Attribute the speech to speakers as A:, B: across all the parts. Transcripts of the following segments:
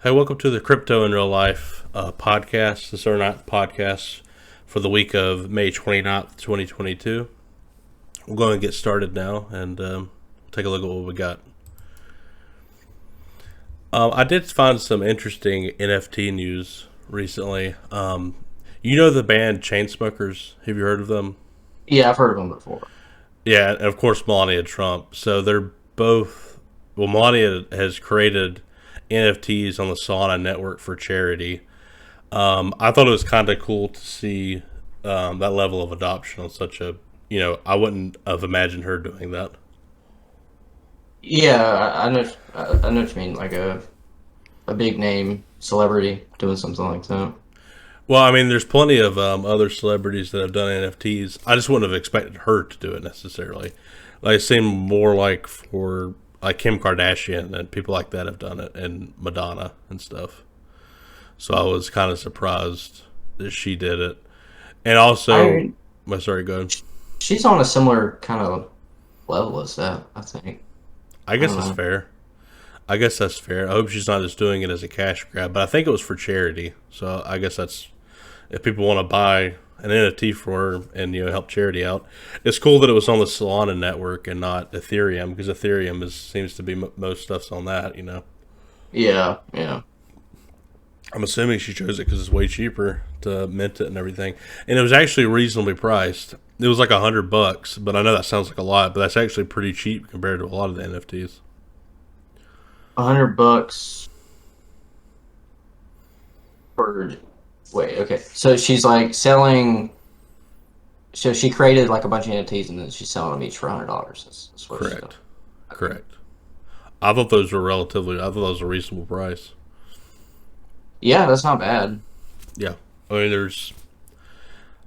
A: Hey, welcome to the Crypto in Real Life podcast. This is our night podcast for the week of May 29th, 2022. We're going to get started now and take a look at what we got. I did find some interesting NFT news recently. You know the band Chainsmokers? Have you heard of them?
B: Yeah, I've heard of them before.
A: Yeah, and of course Melania Trump. So they're both. Well, Melania has created NFTs on the Solana network for charity. I thought it was kind of cool to see that level of adoption on such a. I wouldn't have imagined her doing that.
B: Yeah, I know what you mean. Like a big name celebrity doing something like that.
A: Well, I mean, there's plenty of other celebrities that have done NFTs. I just wouldn't have expected her to do it necessarily. Like, it seemed more like for like Kim Kardashian and people like that have done it, and Madonna and stuff. So I was kind of surprised that she did it. And also,
B: I
A: sorry, go ahead.
B: She's on a similar kind of level as that. I think.
A: I
B: I
A: guess
B: don't
A: that's
B: know.
A: fair. I guess that's fair. I hope she's not just doing it as a cash grab, but I think it was for charity. So I guess that's if people want to buy an NFT for her and help charity out. It's cool that it was on the Solana network and not Ethereum because Ethereum seems to be most stuff's on that.
B: Yeah, yeah,
A: I'm assuming she chose it because it's way cheaper to mint it and everything, and it was actually reasonably priced. It was like $100, but I know that sounds like a lot, but that's actually pretty cheap compared to a lot of the NFTs.
B: $100 for. Wait, okay. So she's like selling. So she created like a bunch of NFTs and then she's selling them each for $100. That's what she's doing.
A: Correct.
B: Okay.
A: Correct. I thought those were relatively. I thought that was a reasonable price.
B: Yeah, that's not bad.
A: Yeah. I mean, there's.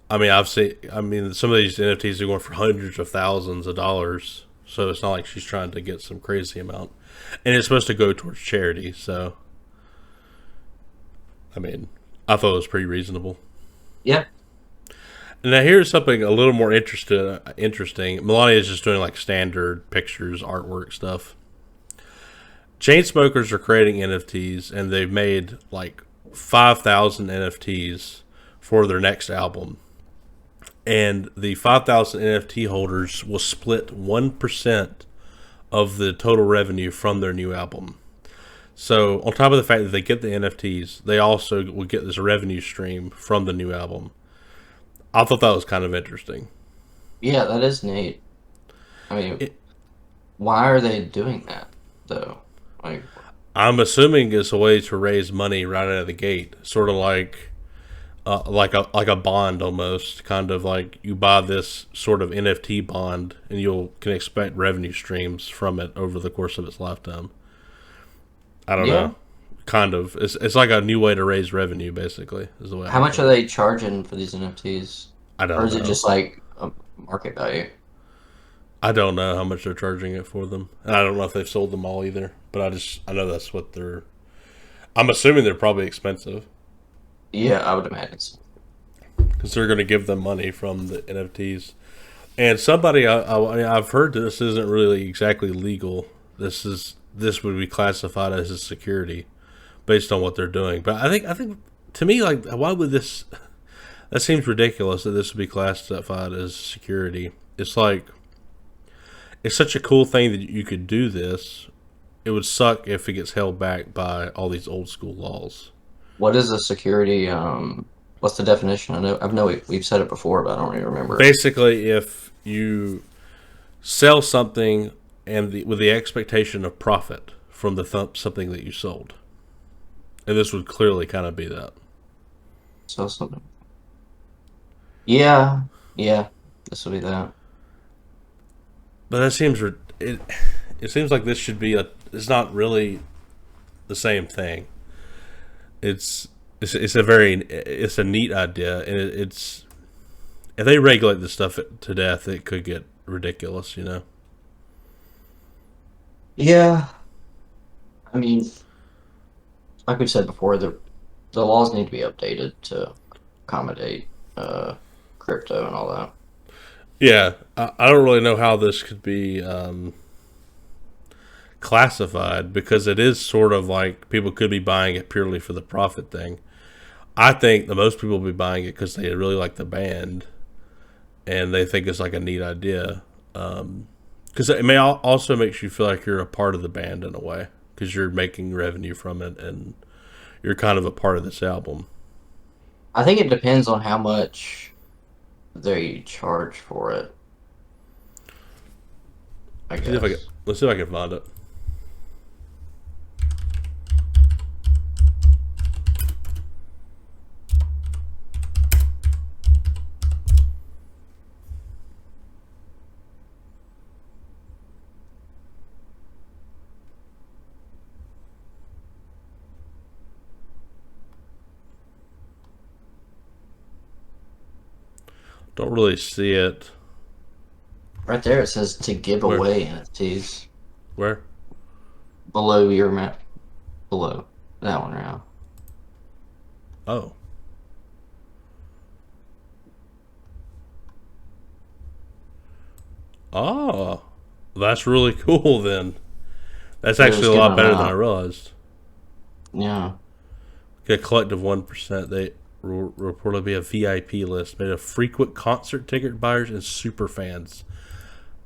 A: I mean, I've seen. I mean, some of these NFTs are going for hundreds of thousands of dollars. So it's not like she's trying to get some crazy amount, and it's supposed to go towards charity. So, I mean, I thought it was pretty reasonable.
B: Yeah.
A: And now here's something a little more interesting. Melania is just doing like standard pictures, artwork stuff. Chainsmokers are creating NFTs, and they've made like 5,000 NFTs for their next album. And the 5,000 NFT holders will split 1% of the total revenue from their new album. So, on top of the fact that they get the NFTs, they also will get this revenue stream from the new album. I thought that was kind of interesting.
B: Yeah, that is neat. I mean,
A: It,
B: why are they doing that though? Like,
A: I'm assuming it's a way to raise money right out of the gate, sort of like a bond almost, kind of like you buy this sort of NFT bond, and you can expect revenue streams from it over the course of its lifetime. I don't
B: yeah.
A: know, kind of. It's like a new way to raise revenue, basically, is the way I
B: How
A: look
B: much
A: at
B: are
A: it.
B: they charging for these NFTs,
A: I
B: or
A: don't
B: is it
A: know.
B: just like a market value?
A: I don't know how much they're charging it for them, and I don't know if they've sold them all either. But I know that's what they're. I'm assuming they're probably expensive
B: Yeah, I would imagine. So.
A: because they're going to give them money from the NFTs. And somebody I've heard this isn't really exactly legal. This would be classified as a security based on what they're doing. But I think to me, like, why would this? That seems ridiculous that this would be classified as security. It's like it's such a cool thing that you could do this. It would suck if it gets held back by all these old school laws.
B: What is a security? What's the definition? I know we've said it before, but I don't really remember.
A: Basically, if you sell something with the expectation of profit from the something that you sold, and this would clearly kind of be that.
B: So something. Yeah, yeah, this will be that.
A: But it seems like this should be a. It's not really the same thing. It's a neat idea, and it's if they regulate this stuff to death, it could get ridiculous.
B: Yeah, I mean, like we've said before, the laws need to be updated to accommodate crypto and all that.
A: Yeah, I don't really know how this could be classified because it is sort of like people could be buying it purely for the profit thing. I think the most people will be buying it because they really like the band and they think it's like a neat idea. Because it may also makes you feel like you're a part of the band in a way because you're making revenue from it and you're kind of a part of this album.
B: I think it depends on how much they charge for it. I guess.
A: Let's see if I can find it. Don't really see it.
B: Right there, it says to give
A: Where?
B: away NFTs.
A: Where?
B: Below your map. Below. That one right now.
A: Oh. Oh. That's really cool then. That's
B: They're just
A: actually a
B: giving
A: lot
B: them
A: better than I
B: out.
A: realized.
B: Yeah.
A: Get a collective 1%. They reportedly be a VIP list made of frequent concert ticket buyers and super fans.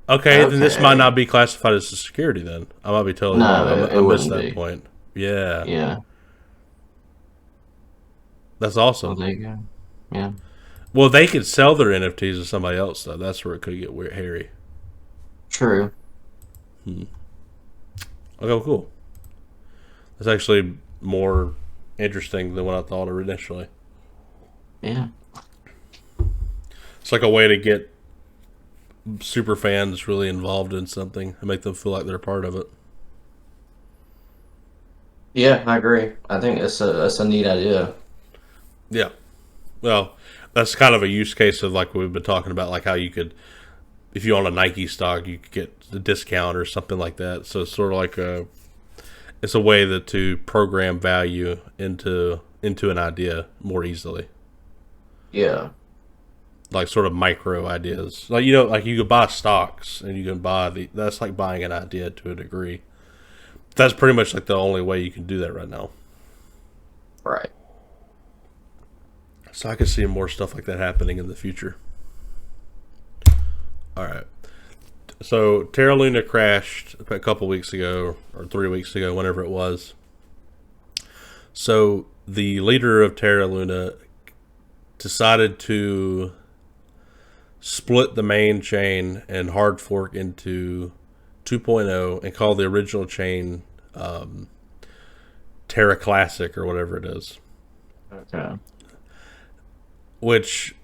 A: Okay, then this might
B: Okay.
A: not be classified as a security then. I might be totally wrong.
B: No, it
A: I missed
B: wouldn't
A: that
B: be.
A: point. Yeah.
B: Yeah.
A: That's
B: Well,
A: awesome.
B: there you go. Yeah.
A: Well, they could sell their NFTs to somebody else, though. That's where it could get weird, hairy.
B: True.
A: Okay, well, cool. That's actually more interesting than what I thought initially.
B: Yeah.
A: It's like a way to get super fans really involved in something and make them feel like they're a part of it.
B: Yeah, I agree. I think it's a neat idea.
A: Yeah. Well, that's kind of a use case of like we've been talking about, like how you could, if you own a Nike stock, you could get a discount or something like that. So it's sort of like it's a way that to program value into an idea more easily,
B: Yeah.
A: like sort of micro ideas. Like like you could buy stocks and you can buy that's like buying an idea to a degree. That's pretty much like the only way you can do that right now.
B: Right.
A: So I could see more stuff like that happening in the future. All right. So Terra Luna crashed a couple weeks ago or 3 weeks ago, whenever it was. So the leader of Terra Luna decided to split the main chain and hard fork into 2.0 and call the original chain Terra Classic or whatever it is.
B: Okay.
A: Which,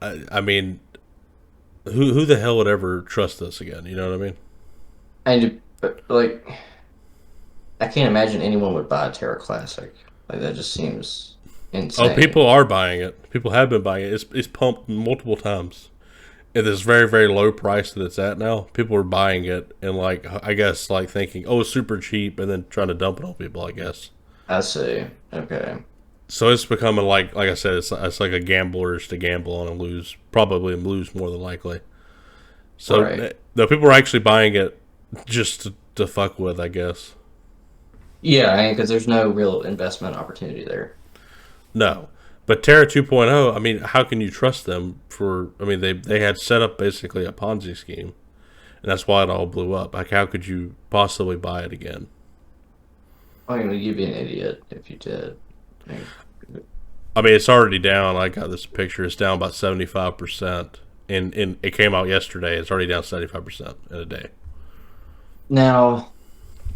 A: I mean, who the hell would ever trust this again? You know what I mean?
B: And like, I can't imagine anyone would buy a Terra Classic. Like that just seems
A: Oh,
B: insane.
A: people are buying it. People have been buying it. It's pumped multiple times at this very very low price that it's at now. People are buying it and like I guess like thinking oh it's super cheap and then trying to dump it on people. I guess
B: I see. Okay.
A: so. It's becoming like I said, it's like a gambler's to gamble on and lose, probably lose more than likely. So
B: Right.
A: the people are actually buying it just to fuck with, I guess.
B: Yeah, I mean, because there's no real investment opportunity there.
A: No. But Terra 2.0, I mean, how can you trust them for, I mean, they had set up basically a Ponzi scheme, and that's why it all blew up. Like, how could you possibly buy it again?
B: I mean, you'd be an idiot if you did. I mean,
A: I mean, it's already down. I got this picture. It's down about 75%. And it came out yesterday. It's already down 75% in a day.
B: now,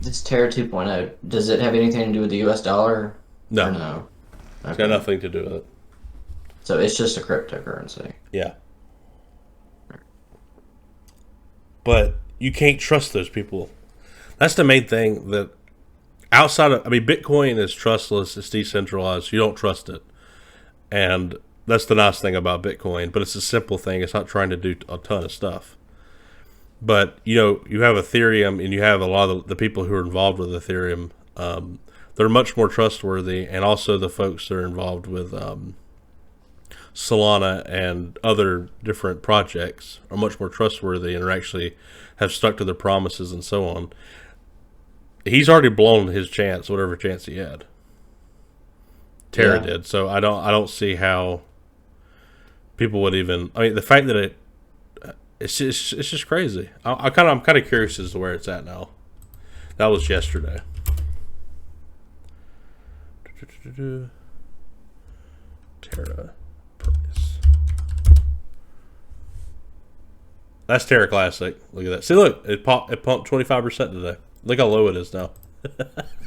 B: this Terra 2.0, does it have anything to do with the US dollar or
A: No,
B: no?
A: it's got
B: Okay.
A: nothing to do with it.
B: So it's just a cryptocurrency.
A: Yeah. But you can't trust those people. That's the main thing that outside of, I mean, Bitcoin is trustless, it's decentralized, you don't trust it. And that's the nice thing about Bitcoin, but it's a simple thing. It's not trying to do a ton of stuff. But, you have Ethereum and you have a lot of the people who are involved with Ethereum. They're much more trustworthy. And also the folks that are involved with Solana and other different projects are much more trustworthy and are actually have stuck to their promises and so on. he's already blown his chance, whatever chance he had. Terra did, so I don't see how people would even. I mean, the fact that it's just crazy. I'm kind of curious as to where it's at now. That was yesterday. Terra price. That's Terra Classic. Look at that. See, look, it pumped 25% today. Look how low it is now.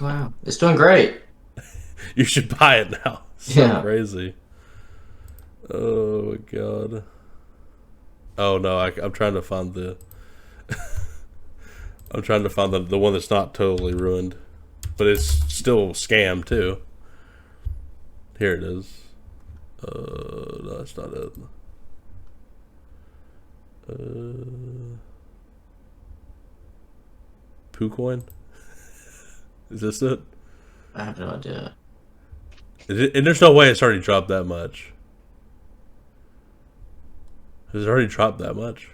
B: Wow, it's doing great.
A: You should buy it now. So crazy. Oh my god. Oh no, I'm trying to find the. I'm trying to find the one that's not totally ruined, but it's still scam too. Here it is. No, that's not it. PooCoin? Is this it?
B: I have no idea.
A: And there's no way it's already dropped that much. Has it already dropped that much?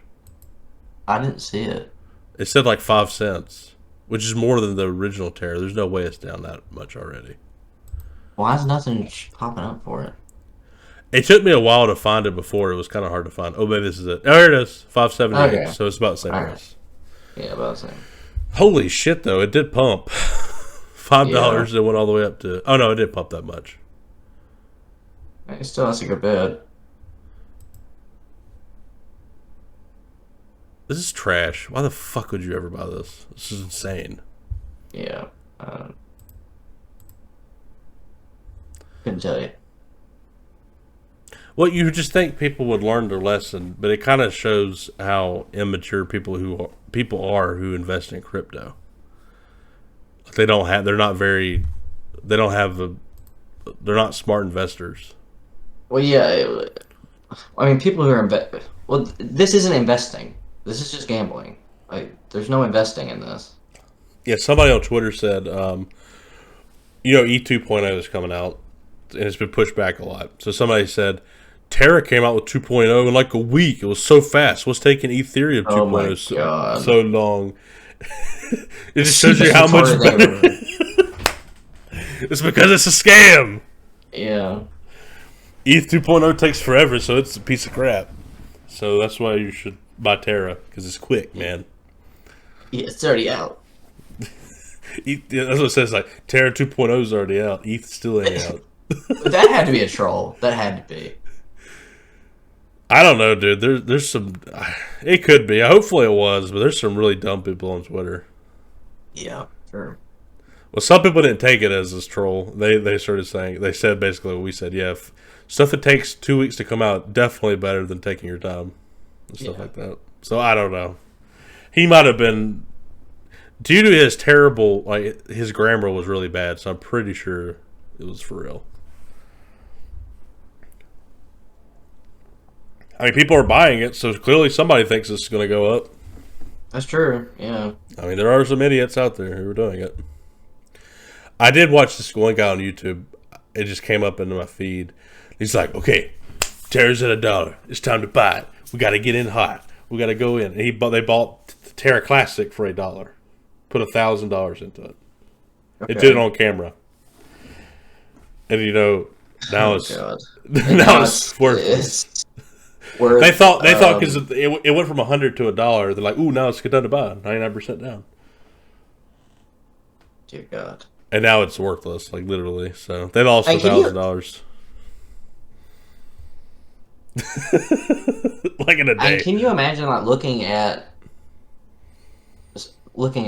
B: I didn't see it.
A: It said like 5 cents, which is more than the original Terra. There's no way it's down that much already.
B: Why is nothing popping up for it?
A: It took me a while to find it before. It was kind of hard to find. Oh, maybe this is it. Oh, here it is. 578. Okay. So it's about the same price.
B: Yeah, about the same.
A: Holy shit, though. It did pump. $5 it went all the way up to... Oh, no, it didn't pump that much.
B: It still has a good bid.
A: This is trash. Why the fuck would you ever buy this? This is insane.
B: Yeah. Couldn't tell you.
A: Well, you just think people would learn their lesson, but it kind of shows how immature people are who invest in crypto. They're not smart investors.
B: Well, yeah. I mean, people who are well, this isn't investing. This is just gambling. Like, there's no investing in this.
A: Yeah, somebody on Twitter said, E 2.0 is coming out, and it's been pushed back a lot. So somebody said, Terra came out with 2.0 in like a week. It was so fast. What's taking Ethereum 2.0 so long? It just shows you how much better. It's because it's a scam.
B: Yeah.
A: ETH 2.0 takes forever, so it's a piece of crap. So that's why you should buy Terra, because it's quick, man.
B: Yeah, it's already out.
A: That's what it says. Like Terra 2.0 is already out. ETH still ain't out.
B: That had to be a troll. That had to be.
A: I don't know, dude. There's some. It could be. Hopefully it was, but there's some really dumb people on Twitter.
B: Yeah, sure.
A: Well, some people didn't take it as this troll. They started saying, they said basically what we said. Yeah, stuff that takes 2 weeks to come out, definitely better than taking your time and stuff like that. So I don't know. He might have been, due to his terrible, like his grammar was really bad. So I'm pretty sure it was for real. I mean, people are buying it, so clearly somebody thinks it's going to go up.
B: That's true, yeah.
A: I mean, there are some idiots out there who are doing it. I did watch this one guy on YouTube. It just came up into my feed. He's like, okay, Terra's at $1. It's time to buy it. We got to get in hot. We got to go in. And they bought the Terra Classic for $1. Put $1,000 into it. Okay. It did it on camera. And now it's worthless. They thought because it went from $100 to $1. They're like, ooh, now it's done to buy. 99% down.
B: Dear God.
A: And now it's worthless, like literally. So they lost $1,000. Like in a day.
B: Can you imagine like looking at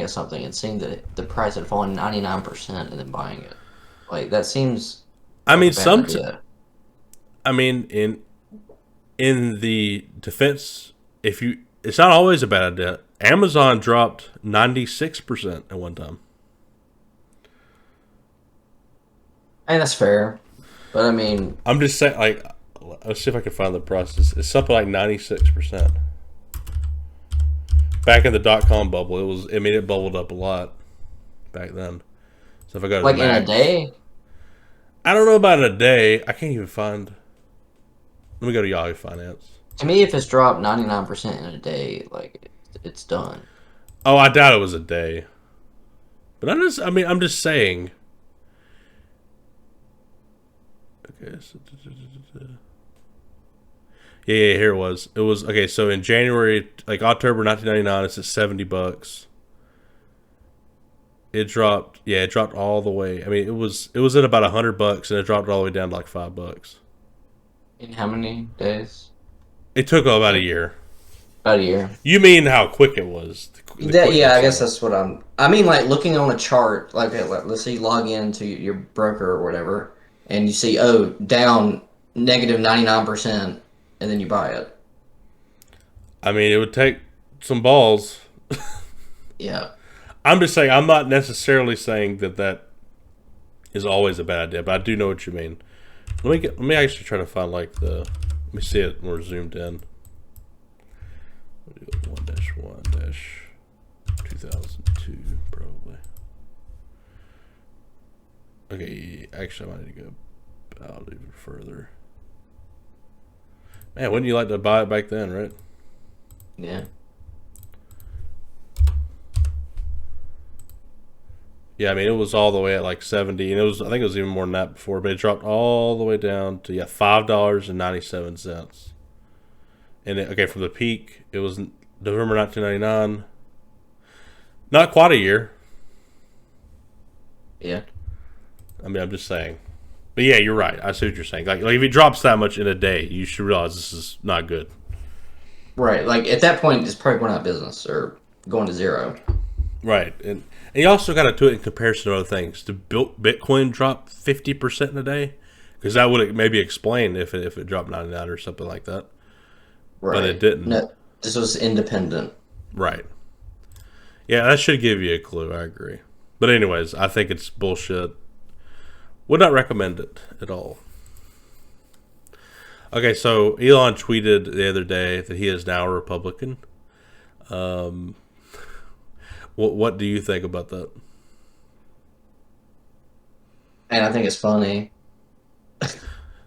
B: something and seeing that the price had fallen 99% and then buying it? Like that seems.
A: I mean, in the defense, it's not always a bad idea. Amazon dropped 96% at one time.
B: And that's fair, but I mean,
A: I'm just saying. Like, let's see if I can find the prices. It's something like 96%. Back in the .com bubble, it bubbled up a lot back then. So if I go to
B: like in a day,
A: I don't know about in a day. I can't even find. Let me go to Yahoo Finance.
B: To me, if it's dropped 99% in a day, like it's done.
A: Oh, I doubt it was a day. But I'm just saying. Okay. So, yeah, here it was. It was okay. So in January, like October 1999, it's at $70. It dropped. Yeah, it dropped all the way. I mean, it was at about $100, and it dropped all the way down to like $5.
B: In how many days?
A: It took about a year.
B: About a year.
A: You mean how quick it was?
B: Yeah, I guess that's what I mean, like looking on a chart, like let's say you log into your broker or whatever, and you see, oh, down negative 99%, and then you buy it.
A: I mean, it would take some balls.
B: Yeah.
A: I'm just saying. I'm not necessarily saying that is always a bad idea, but I do know what you mean. Let me actually try to find like the. Let me see it more zoomed in. 1-1-2002 probably. Okay, actually, I might need to go out even further. Man, wouldn't you like to buy it back then, right?
B: Yeah.
A: Yeah, I mean, it was all the way at like 70, and I think it was even more than that before, but it dropped all the way down to $5.97. And okay, from the peak, it was November 1999. Not quite a year.
B: Yeah.
A: I mean, I'm just saying. But yeah, you're right. I see what you're saying. Like if it drops that much in a day, you should realize this is not good.
B: Right. Like at that point, it's probably going out of business or going to zero.
A: Right. And you also got to do it in comparison to other things. Did Bitcoin drop 50% in a day? Because that would maybe explain if it dropped 99 or something like that.
B: Right.
A: But it didn't.
B: No, this was independent.
A: Right. Yeah, that should give you a clue. I agree. But anyways, I think it's bullshit. Would not recommend it at all. Okay, so Elon tweeted the other day that he is now a Republican. What do you think about that?
B: And I think it's funny.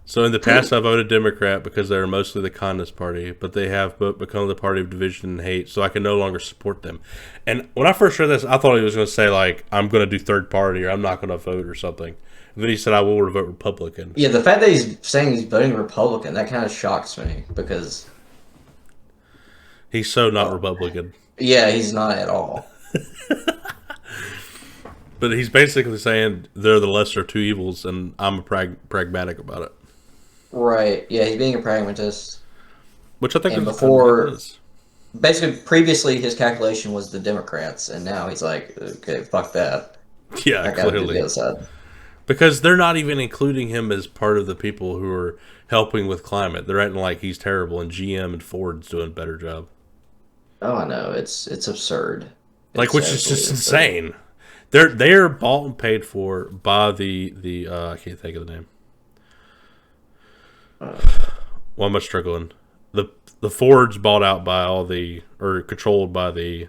A: So in the past, I voted Democrat because they are mostly the kindness party, but they have become the party of division and hate, so I can no longer support them. And when I first heard this, I thought he was going to say, like, I'm going to do third party or I'm not going to vote or something. And then he said, I will vote Republican.
B: Yeah, the fact that he's saying he's voting Republican, that kind of shocks me because...
A: He's so not Republican.
B: Yeah, he's not at all.
A: But he's basically saying they're the lesser of two evils, and I'm pragmatic about it.
B: Right. Yeah, he's being a pragmatist.
A: Which I think
B: and
A: is
B: before, basically, previously his calculation was the Democrats, and now he's like, okay, fuck that.
A: Yeah,
B: I gotta do
A: clearly.
B: the other side.
A: Because they're not even including him as part of the people who are helping with climate. They're acting like he's terrible, and GM and Ford's doing a better job.
B: Oh, I know. It's absurd.
A: Like, which is just insane. They're bought and paid for by the I can't think of the name. Why am I struggling? The Ford's bought out by or controlled by the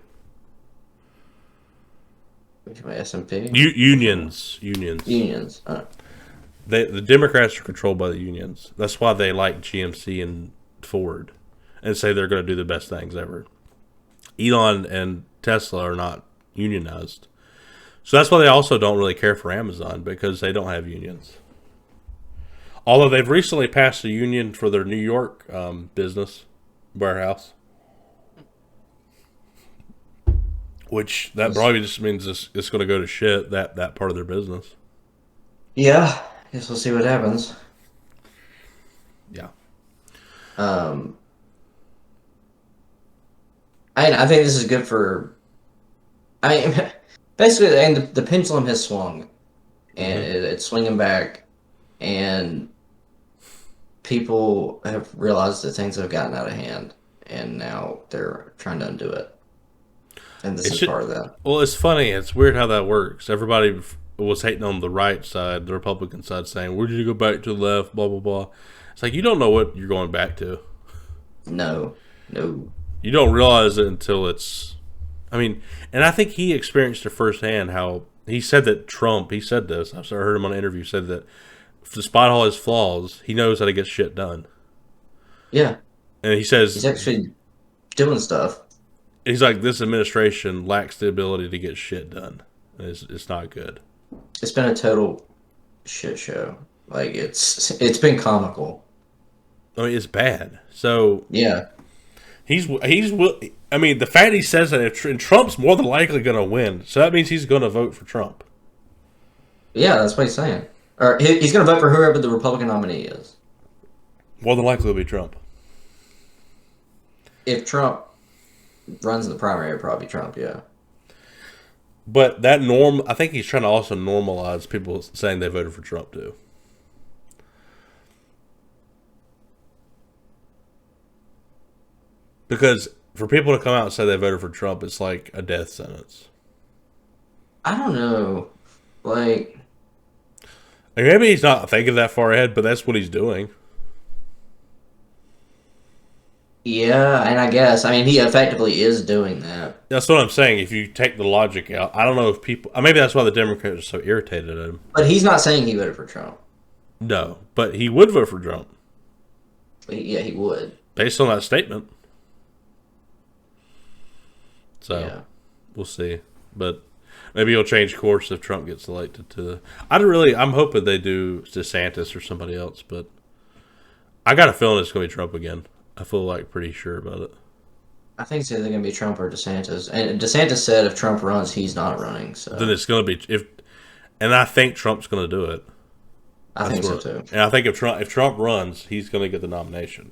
B: S&P?
A: Unions.
B: Unions.
A: The Democrats are controlled by the unions. That's why they like GMC and Ford and say they're going to do the best things ever. Elon and Tesla are not unionized. So that's why they also don't really care for Amazon, because they don't have unions. Although they've recently passed a union for their New York business warehouse. Which that probably just means it's going to go to shit, that part of their business.
B: Yeah, guess we'll see what happens.
A: Yeah.
B: I think this is good for... basically, and the pendulum has swung, and it's swinging back, and people have realized that things have gotten out of hand, and now they're trying to undo it. And this is part of that.
A: Well, it's funny. It's weird how that works. Everybody was hating on the right side, the Republican side, saying, where did you go back to the left, blah, blah, blah. It's like, you don't know what you're going back to.
B: No.
A: You don't realize it until it's... I mean, and I think he experienced it firsthand how... He said that Trump, he said this, I heard him on an interview, said that despite all his flaws, he knows how to get shit done.
B: Yeah.
A: And he says...
B: He's actually doing stuff.
A: He's like, this administration lacks the ability to get shit done. And it's not good.
B: It's been a total shit show. Like it's been comical.
A: I mean, it's bad. So
B: Yeah.
A: I mean, the fact he says that and Trump's more than likely going to win, so that means he's going to vote for Trump.
B: Yeah, that's what he's saying. Or he's going to vote for whoever the Republican nominee is.
A: More than likely, it'll be Trump.
B: If Trump runs the primary, it'll probably be Trump. Yeah.
A: But I think he's trying to also normalize people saying they voted for Trump too. Because for people to come out and say they voted for Trump, it's like a death sentence.
B: I don't know. Like,
A: Maybe he's not thinking that far ahead, but that's what he's doing.
B: yeah, and I guess, I mean, he effectively is doing that.
A: That's what I'm saying. If you take the logic out, I don't know if people. Maybe that's why the Democrats are so irritated at him.
B: But he's not saying he voted for Trump.
A: No, but he would vote for Trump.
B: Yeah, he would.
A: Based on that statement. So,
B: Yeah.
A: we'll see. But maybe he'll change course if Trump gets elected to I'm hoping they do DeSantis or somebody else, but I got a feeling it's going to be Trump again. I feel like pretty sure about it.
B: I think it's either going to be Trump or DeSantis. And DeSantis said if Trump runs, he's not running. So
A: Then it's going to be and I think Trump's going to do it.
B: I think so too.
A: And I think if Trump runs, he's going to get the nomination.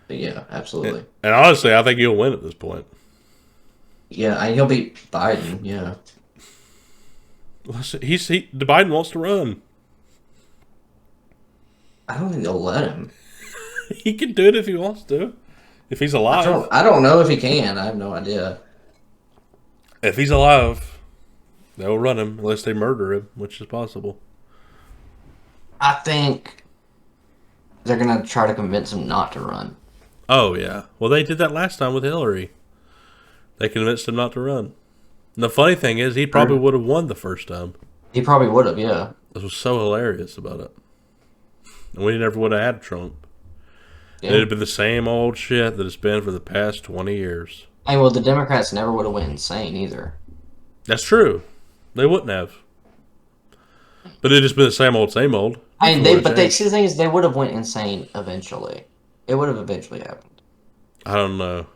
B: Yeah, absolutely.
A: And honestly, I think he'll win at this point.
B: Yeah, and he'll beat Biden. Yeah.
A: Biden wants to run.
B: I don't think they'll let him.
A: He can do it if he wants to. If he's alive.
B: I don't know if he can. I have no idea.
A: If he's alive, they'll run him unless they murder him, which is possible.
B: I think they're going to try to convince him not to run.
A: Oh, yeah. Well, they did that last time with Hillary. They convinced him not to run. And the funny thing is, he probably would have won the first time.
B: He probably would have, yeah.
A: This was so hilarious about it. And we never would have had Trump.
B: Yeah.
A: It'd have been the same old shit that it's been for the past 20 years.
B: And well, the Democrats never would have went insane either.
A: That's true. They wouldn't have. But it'd just been the same old, same old.
B: See, the thing is, they would have went insane eventually. It would have eventually happened.
A: I don't know.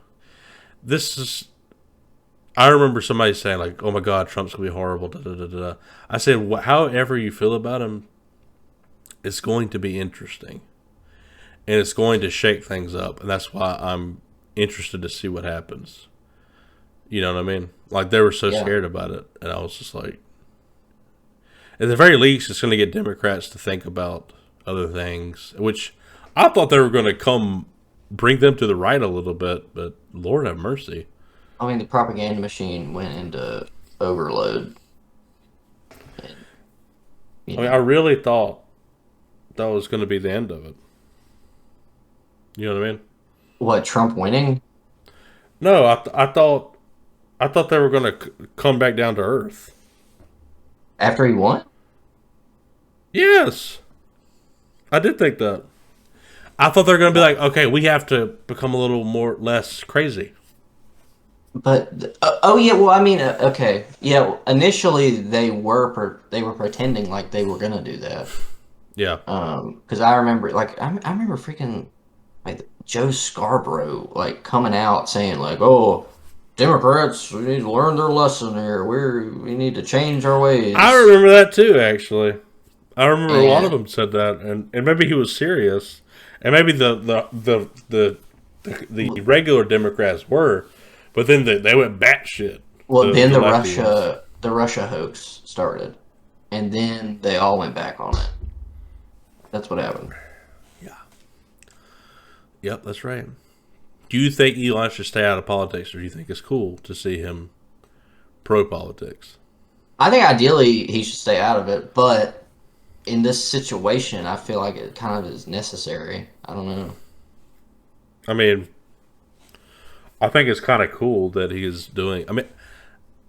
A: I remember somebody saying, like, oh my God, Trump's going to be horrible. Da, da, da, da. I said, however you feel about him, it's going to be interesting. And it's going to shake things up. And that's why I'm interested to see what happens. You know what I mean? Like, they were so scared about it. And I was just like, at the very least, it's going to get Democrats to think about other things, which I thought they were going to bring them to the right a little bit, but Lord have mercy.
B: I mean, the propaganda machine went into overload. And,
A: I really thought that was going to be the end of it. You know what I mean?
B: What, Trump winning?
A: No, I thought they were going to come back down to earth.
B: After he won?
A: Yes. I did think that. I thought they were going to be like, okay, we have to become a little less crazy.
B: But yeah, well, I mean, okay, yeah. Initially, they were pretending like they were gonna do that.
A: Yeah.
B: Because I remember, like, I remember freaking like Joe Scarborough like coming out saying like, "Oh, Democrats, we need to learn their lesson here. We need to change our ways."
A: I remember that too, actually. I remember a lot of them said that, and maybe he was serious, and maybe the regular Democrats were. But then they went batshit.
B: Well, then the Russia hoax started, and then they all went back on it. That's what happened.
A: Yeah. Yep, that's right. Do you think Elon should stay out of politics, or do you think it's cool to see him pro-politics?
B: I think ideally he should stay out of it, but in this situation, I feel like it kind of is necessary. I don't know.
A: I mean, I think it's kind of cool that he's doing. I mean,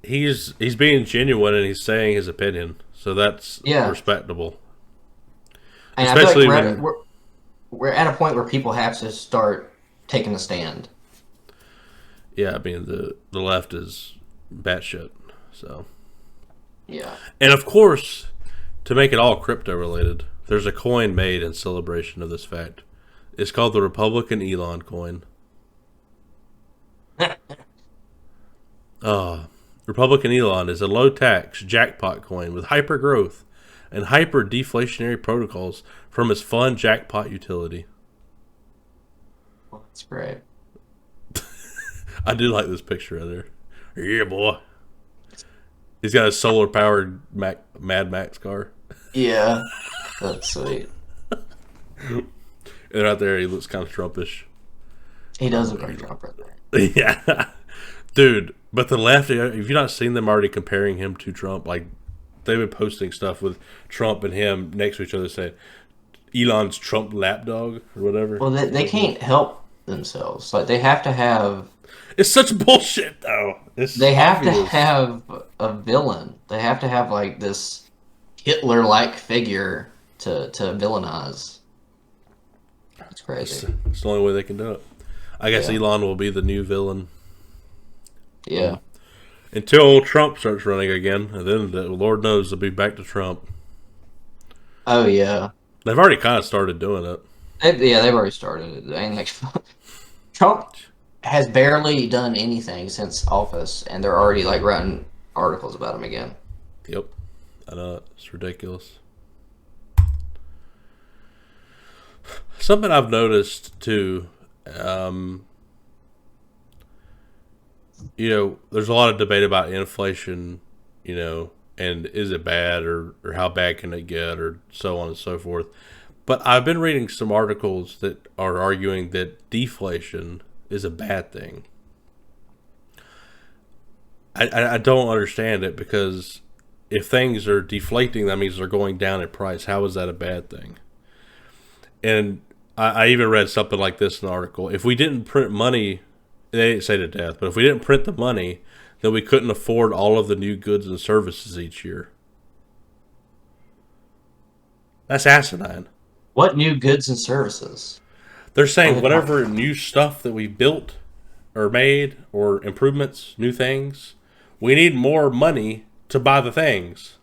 A: he's being genuine and he's saying his opinion, so that's respectable.
B: And especially I feel like we're at a point where people have to start taking a stand.
A: Yeah, I mean the left is batshit. So
B: Yeah.
A: And of course, to make it all crypto related, there's a coin made in celebration of this fact. It's called the Republican Elon coin. Republican Elon is a low tax jackpot coin with hyper growth and hyper deflationary protocols from its fun jackpot utility.
B: Well, that's great.
A: I do like this picture of there. Yeah, boy. He's got a solar powered Mad Max car.
B: Yeah, that's sweet.
A: And out there, he looks kind of Trumpish.
B: He does look like Trump right there.
A: Yeah. Dude, but the left, have you not seen them already comparing him to Trump? Like, they've been posting stuff with Trump and him next to each other saying, Elon's Trump lapdog or whatever.
B: Well, they can't help themselves. Like, they have to have...
A: It's such bullshit, though.
B: They have to have a villain. They have to have, like, this Hitler-like figure to villainize. That's crazy.
A: It's the only way they can do it. I guess Elon will be the new villain.
B: Yeah.
A: Until Trump starts running again, and then Lord knows they'll be back to Trump.
B: Oh, yeah.
A: They've already kind of started doing it.
B: They've already started it. Trump has barely done anything since office, and they're already, like, writing articles about him again.
A: Yep. I know. It's ridiculous. Something I've noticed, too, there's a lot of debate about inflation, and is it bad or how bad can it get or so on and so forth. But I've been reading some articles that are arguing that deflation is a bad thing. I don't understand it, because if things are deflating, that means they're going down in price. How is that a bad thing? And I even read something like this in an article. If we didn't print money, they didn't say to death, but if we didn't print the money, then we couldn't afford all of the new goods and services each year. That's asinine.
B: What new goods and services?
A: They're saying whatever new stuff that we built or made or improvements, new things, we need more money to buy the things.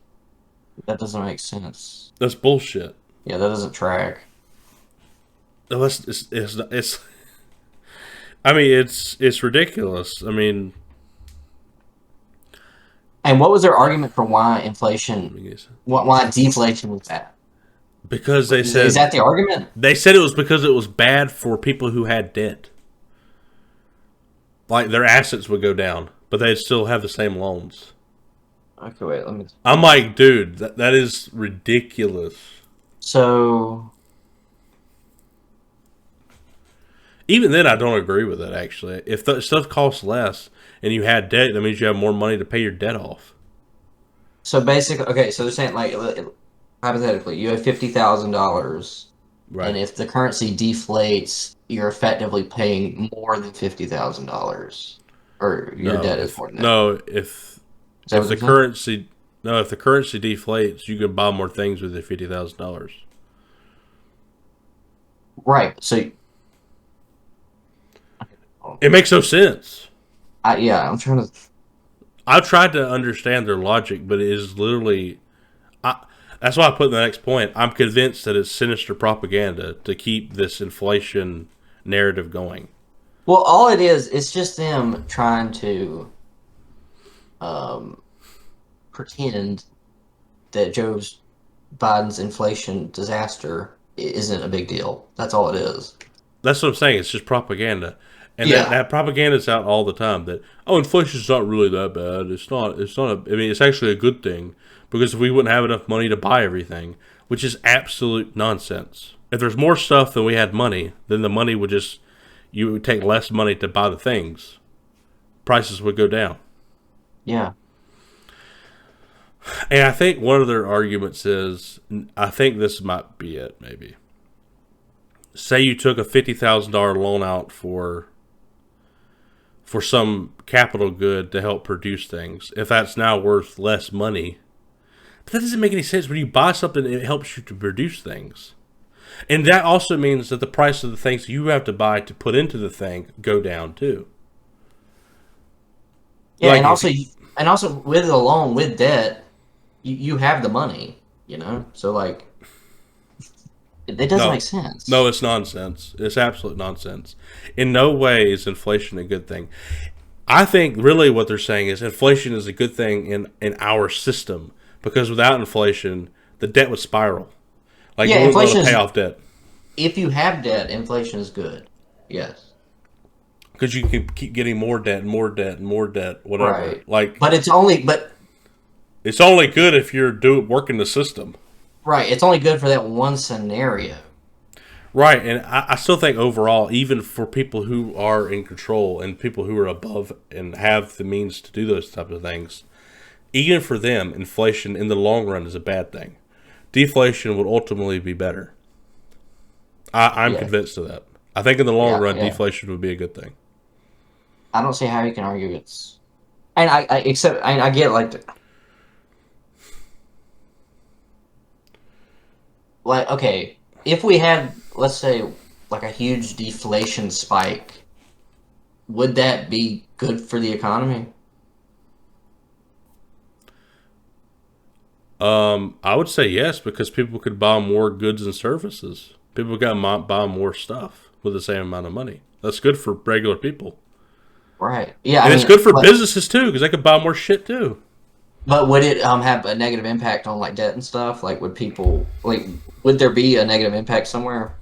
B: That doesn't make sense.
A: That's bullshit.
B: Yeah, that doesn't track.
A: No, it's I mean, it's ridiculous. I mean,
B: and what was their argument for why inflation, why deflation was bad?
A: Because they said...
B: Is that the argument?
A: They said it was because it was bad for people who had debt. Like, their assets would go down, but they'd still have the same loans.
B: Okay, wait, let me...
A: I'm like, dude, that is ridiculous.
B: So...
A: Even then, I don't agree with it, actually. If the stuff costs less and you had debt, that means you have more money to pay your debt off.
B: So basically, okay, so they're saying, like, hypothetically, you have $50,000, right? And if the currency deflates, you're effectively paying more than $50,000, or your debt is more than that.
A: No, if the currency deflates, you can buy more things with the $50,000.
B: Right. So
A: it makes no sense.
B: I'm trying to.
A: I've tried to understand their logic, but it is literally. That's why I put in the next point. I'm convinced that it's sinister propaganda to keep this inflation narrative going.
B: Well, all it is, it's just them trying to pretend that Joe Biden's inflation disaster isn't a big deal. That's all it is.
A: That's what I'm saying. It's just propaganda. And that propaganda's out all the time. That, inflation's not really that bad. It's actually a good thing. Because we wouldn't have enough money to buy everything, which is absolute nonsense. If there's more stuff than we had money, then the money would you would take less money to buy the things. Prices would go down.
B: Yeah.
A: And I think one of their arguments is, I think this might be it, maybe. Say you took a $50,000 loan out for some capital good to help produce things. If that's now worth less money... But that doesn't make any sense. When you buy something, it helps you to produce things. And that also means that the price of the things you have to buy to put into the thing go down too.
B: Yeah, like and also with the loan, with debt, you have the money, so like it doesn't
A: No,
B: make sense.
A: no, it's nonsense. It's absolute nonsense. In no way is inflation a good thing. I think really what they're saying is inflation is a good thing in our system because without inflation, the debt would spiral. Like
B: Yeah,
A: we wouldn't be able
B: inflation
A: to pay
B: is,
A: off debt
B: if you have debt, inflation is good. Yes.
A: because you can keep getting more debt and more debt and more debt, whatever.
B: Right.
A: Like
B: But
A: it's only good if you're working the system.
B: right, it's only good for that one scenario.
A: Right, and I still think overall, even for people who are in control and people who are above and have the means to do those types of things, even for them, inflation in the long run is a bad thing. Deflation would ultimately be better. I'm
B: Yeah.
A: convinced of that. I think in the long
B: Yeah,
A: run,
B: yeah.
A: deflation would be a good thing.
B: I don't see how you can argue it's and I get like okay, if we had, let's say, like a huge deflation spike, would that be good for the economy?
A: I would say yes because people could buy more goods and services. People got to buy more stuff with the same amount of money. That's good for regular people,
B: Right. Yeah, I
A: and it's
B: mean,
A: good for businesses too because they could buy more shit too.
B: but would it have a negative impact on like debt and stuff? Like, would there be a negative impact somewhere?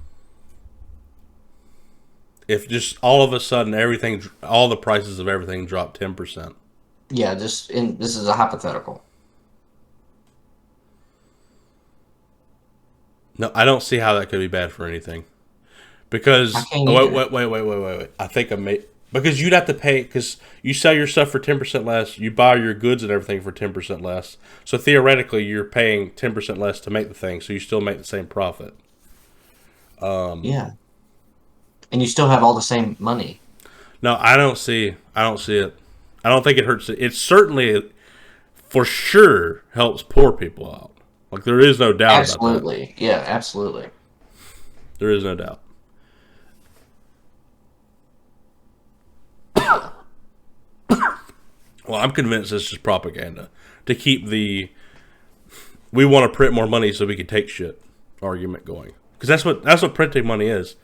A: If just all of a sudden all the prices of everything drop 10%.
B: Yeah, this is a hypothetical.
A: No, I don't see how that could be bad for anything.
B: I
A: Because
B: can't
A: oh,
B: either.
A: wait. I think I may because you'd have to pay because you sell your stuff for 10% less. You buy your goods and everything for 10% less. So theoretically, you're paying 10% less to make the thing. So you still make the same profit.
B: Yeah, and you still have all the same money.
A: No, I don't see. I don't see it. I don't think it hurts. It certainly, for sure, helps poor people out. Like there is no doubt about that.
B: Absolutely. Yeah, absolutely.
A: There is no doubt. Well, I'm convinced it's just propaganda to keep the "we want to print more money so we can take shit" argument going. Because that's what printing money is.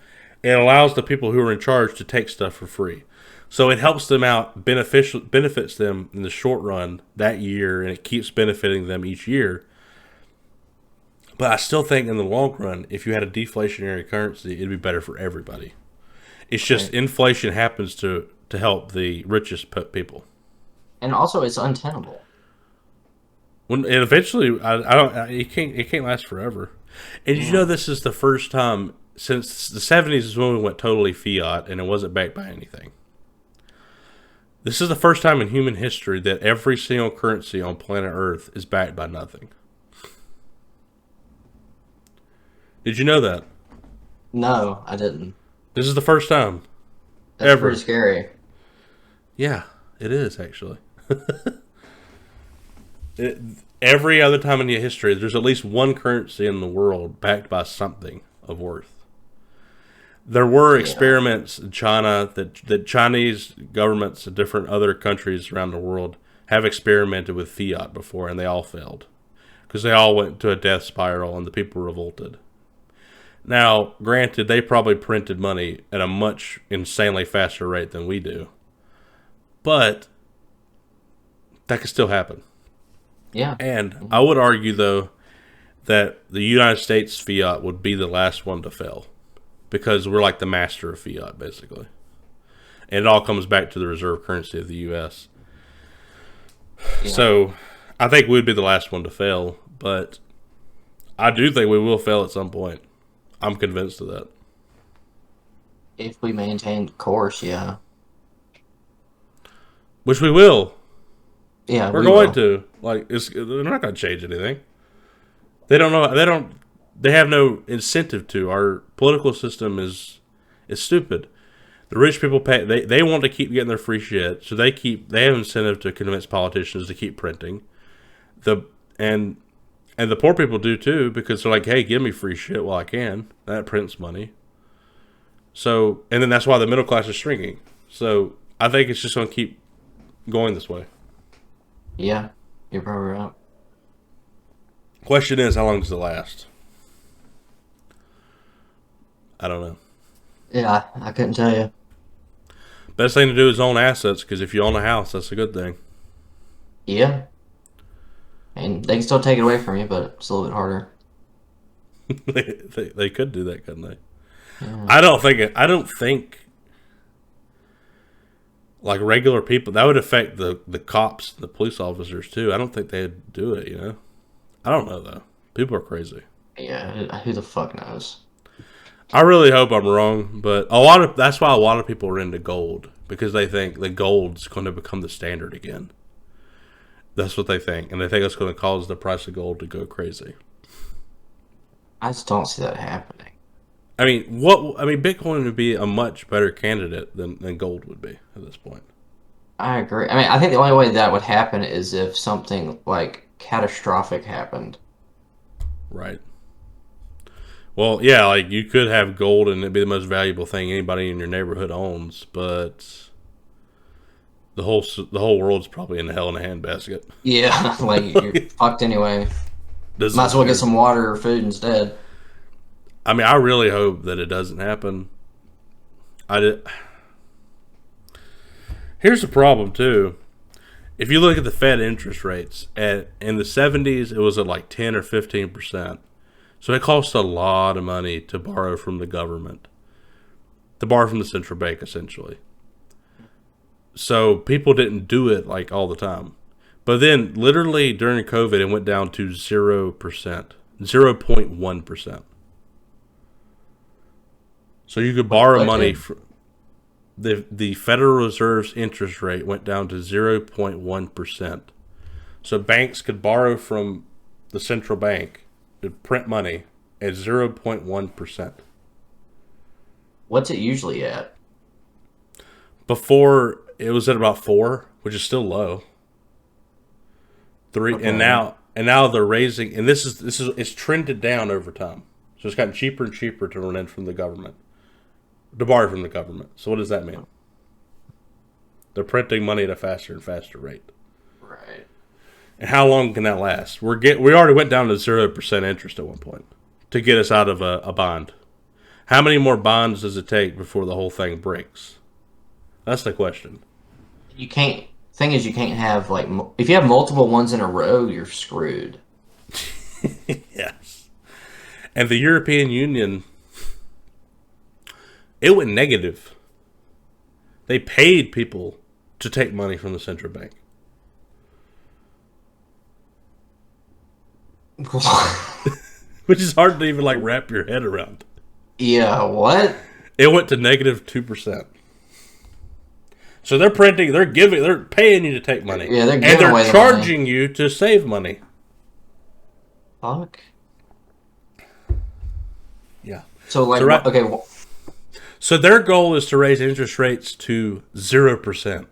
A: It allows the people who are in charge to take stuff for free. So it helps them out, benefits them in the short run that year, and it keeps benefiting them each year. But I still think in the long run, if you had a deflationary currency, it'd be better for everybody. It's just
B: Right.
A: inflation happens to help the richest people.
B: And also, it's untenable.
A: When and eventually, I don't. It can't last forever. And did you know
B: Yeah.
A: this is the first time since the '70s is when we went totally fiat and it wasn't backed by anything. This is the first time in human history that every single currency on planet Earth is backed by nothing. Did you know that?
B: No, I didn't.
A: This is the first time
B: That's pretty
A: ever.
B: scary.
A: Yeah, it is actually. It, every other time in your history, there's at least one currency in the world backed by something of worth. There were
B: Yeah.
A: experiments in China that Chinese governments and different other countries around the world have experimented with fiat before, and they all failed because they all went to a death spiral and the people revolted. Now, granted, they probably printed money at a much insanely faster rate than we do, but that could still happen.
B: Yeah.
A: And I would argue, though, that the United States fiat would be the last one to fail because we're like the master of fiat, basically. And it all comes back to the reserve currency of the U.S.
B: Yeah.
A: So I think we'd be the last one to fail, but I do think we will fail at some point. I'm convinced of that.
B: If we maintain course, yeah.
A: Which we will.
B: Yeah,
A: We're
B: we
A: going
B: will.
A: to. Like, they're not going to change anything. They don't know. They don't. They have no incentive to. Our political system is stupid. The rich people pay. They want to keep getting their free shit, so they have incentive to convince politicians to keep printing. The and and the poor people do too because they're like, hey, give me free shit while I can. That prints money. So and then that's why the middle class is shrinking. So I think it's just going to keep going this way.
B: Yeah, you're probably right.
A: Question is, how long does it last? I don't know.
B: Yeah, I couldn't tell you.
A: Best thing to do is own assets, because if you own a house, that's a good thing.
B: Yeah. And they can still take it away from you, but it's a little bit harder.
A: They could do that, couldn't they?
B: Yeah.
A: I don't think like regular people, that would affect the cops, the police officers too. I don't think they'd do it, you know? I don't know though. People are crazy.
B: Yeah, who the fuck knows?
A: I really hope I'm wrong, but that's why a lot of people are into gold, because they think the gold's going to become the standard again. That's what they think, and they think it's going to cause the price of gold to go crazy.
B: I just don't see that happening.
A: I mean, Bitcoin would be a much better candidate than gold would be at this point.
B: I agree. I mean, I think the only way that would happen is if something like catastrophic happened.
A: Right. Well, yeah, like you could have gold and it'd be the most valuable thing anybody in your neighborhood owns, but the whole world's probably in the hell in a handbasket.
B: Yeah, like you're fucked anyway.
A: This
B: Might
A: is
B: as well get
A: weird.
B: some water or food instead.
A: I mean, I really hope that it doesn't happen. Here's the problem too. If you look at the Fed interest rates, in the 70s, it was at like 10 or 15%. So it costs a lot of money to borrow from the government, to borrow from the central bank, essentially. So people didn't do it like all the time. But then, literally during COVID, it went down to 0%, 0.1%. So you could borrow money. The Federal Reserve's interest rate went down to 0.1%. So banks could borrow from the central bank to print money at 0.1%.
B: What's it usually at?
A: Before, it was at about 4, which is still low. 3,
B: Okay.
A: and now they're raising, and this is it's trended down over time. So it's gotten cheaper and cheaper to run in from the government, to borrow from the government. So what does that mean? They're printing money at a faster and faster rate.
B: Right.
A: And how long can that last? We already went down to 0% interest at one point to get us out of a bond. How many more bonds does it take before the whole thing breaks? That's the question.
B: You can't. Thing is, you can't have like if you have multiple ones in a row, you're screwed.
A: Yes. And the European Union, it went negative. They paid people to take money from the central bank. Which is hard to even like wrap your head around.
B: Yeah, what?
A: It went to negative 2%. So they're paying you to take money.
B: Yeah, they're
A: and
B: giving away
A: they're
B: the money.
A: charging you to save money.
B: Fuck.
A: Yeah.
B: So like,
A: So
B: okay,
A: So their goal is to raise interest rates to 0%.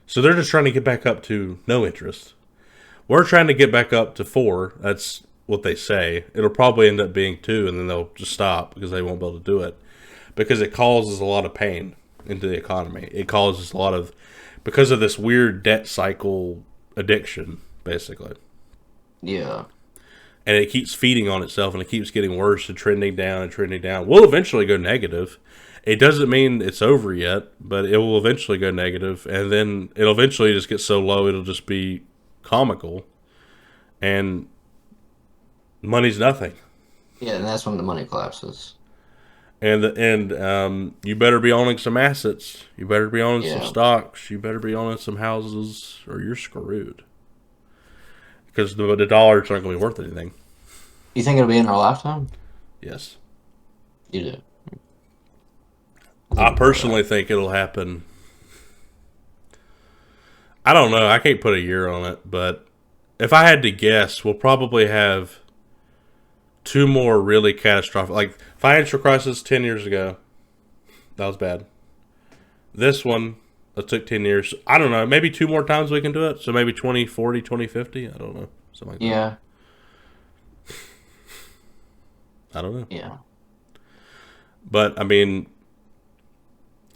A: So they're just trying to get back up to no interest. We're trying to get back up to 4. That's what they say. It'll probably end up being 2, and then they'll just stop because they won't be able to do it. Because it causes a lot of pain into the economy. It causes a lot of, because of this weird debt cycle addiction, basically.
B: yeah.
A: And it keeps feeding on itself, and it keeps getting worse and trending down and trending down. We'll eventually go negative. It doesn't mean it's over yet, but it will eventually go negative, and then it'll eventually just get so low it'll just be comical, and money's nothing.
B: Yeah, and that's when the money collapses.
A: And you better be owning some assets. You better be owning some
B: Yeah.
A: stocks. You better be owning some houses, or you're screwed. Because the dollars aren't going to be worth anything.
B: You think it'll be in our lifetime?
A: Yes.
B: You do.
A: I personally think it'll happen. I don't know. I can't put a year on it, but if I had to guess, we'll probably have 2 more really catastrophic, like financial crisis 10 years ago. That was bad. This one, that took 10 years. I don't know. Maybe 2 more times we can do it. So maybe 2040, 2050. I don't know. Something like that.
B: Yeah.
A: I don't know.
B: Yeah.
A: But, I mean,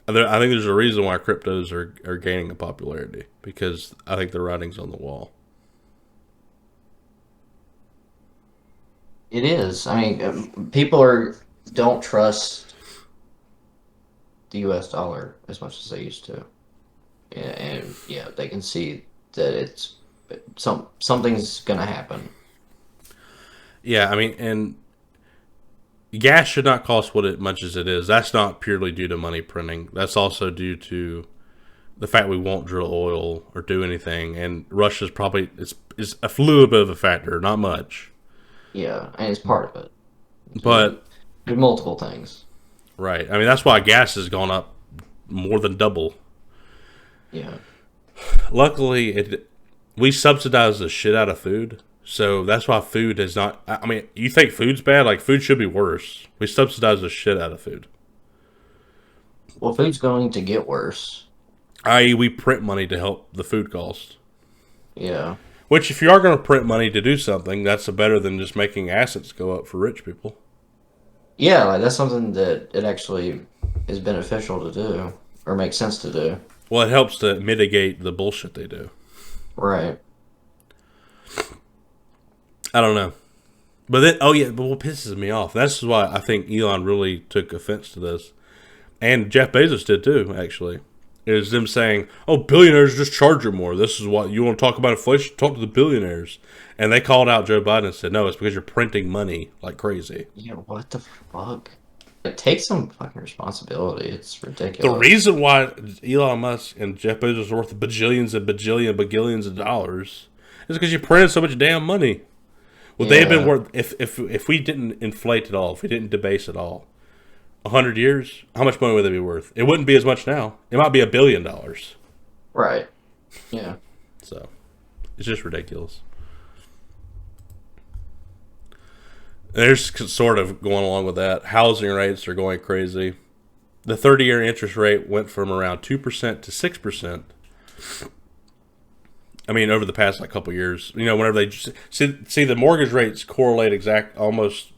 A: I think there's a reason why cryptos are gaining in popularity. Because I think the writing's on the wall.
B: It is. I mean, people don't trust the U.S. dollar as much as they used to, and yeah, they can see that something's gonna happen.
A: Yeah, I mean, and gas should not cost what it much as it is. That's not purely due to money printing. That's also due to the fact we won't drill oil or do anything, and Russia's probably is a little bit of a factor, not much.
B: Yeah, and it's part of it. So,
A: But
B: there's multiple things.
A: right, I mean that's why gas has gone up more than double.
B: Yeah.
A: Luckily, we subsidize the shit out of food, so that's why food is not. I mean, you think food's bad? Like food should be worse. We subsidize the shit out of food.
B: Well, food's going to get worse.
A: I.e., we print money to help the food cost.
B: Yeah.
A: Which, if you are going to print money to do something, that's better than just making assets go up for rich people.
B: Yeah, like that's something that it actually is beneficial to do or makes sense to do.
A: Well, it helps to mitigate the bullshit they do.
B: Right.
A: I don't know. But then, oh yeah, but what pisses me off, this is why I think Elon really took offense to this. And Jeff Bezos did too, actually. Is them saying, oh, billionaires just charge you more. This is what you want to talk about inflation? Talk to the billionaires. And they called out Joe Biden and said, no, it's because you're printing money like crazy.
B: Yeah, what the fuck? Take some fucking responsibility. It's ridiculous.
A: The reason why Elon Musk and Jeff Bezos are worth bajillions and bagillions of dollars is because you printed so much damn money. Would they have been worth, if we didn't inflate at all, if we didn't debase at all, 100 years, how much money would they be worth? It wouldn't be as much now. It might be $1 billion.
B: Right. Yeah.
A: So, it's just ridiculous. There's sort of going along with that. Housing rates are going crazy. The 30-year interest rate went from around 2% to 6%. I mean, over the past couple years, whenever they see the mortgage rates correlate almost,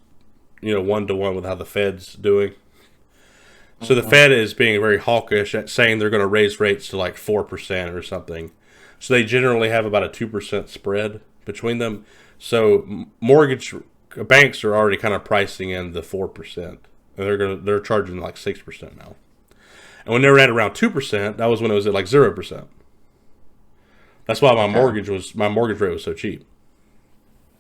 A: 1-to-1 with how the Fed's doing. So the Fed is being very hawkish at saying they're going to raise rates to 4% or something. So they generally have about a 2% spread between them. So mortgage banks are already kind of pricing in the 4%. And they're charging 6% now. And when they were at around 2%, that was when it was at 0%. That's why my mortgage rate was so cheap.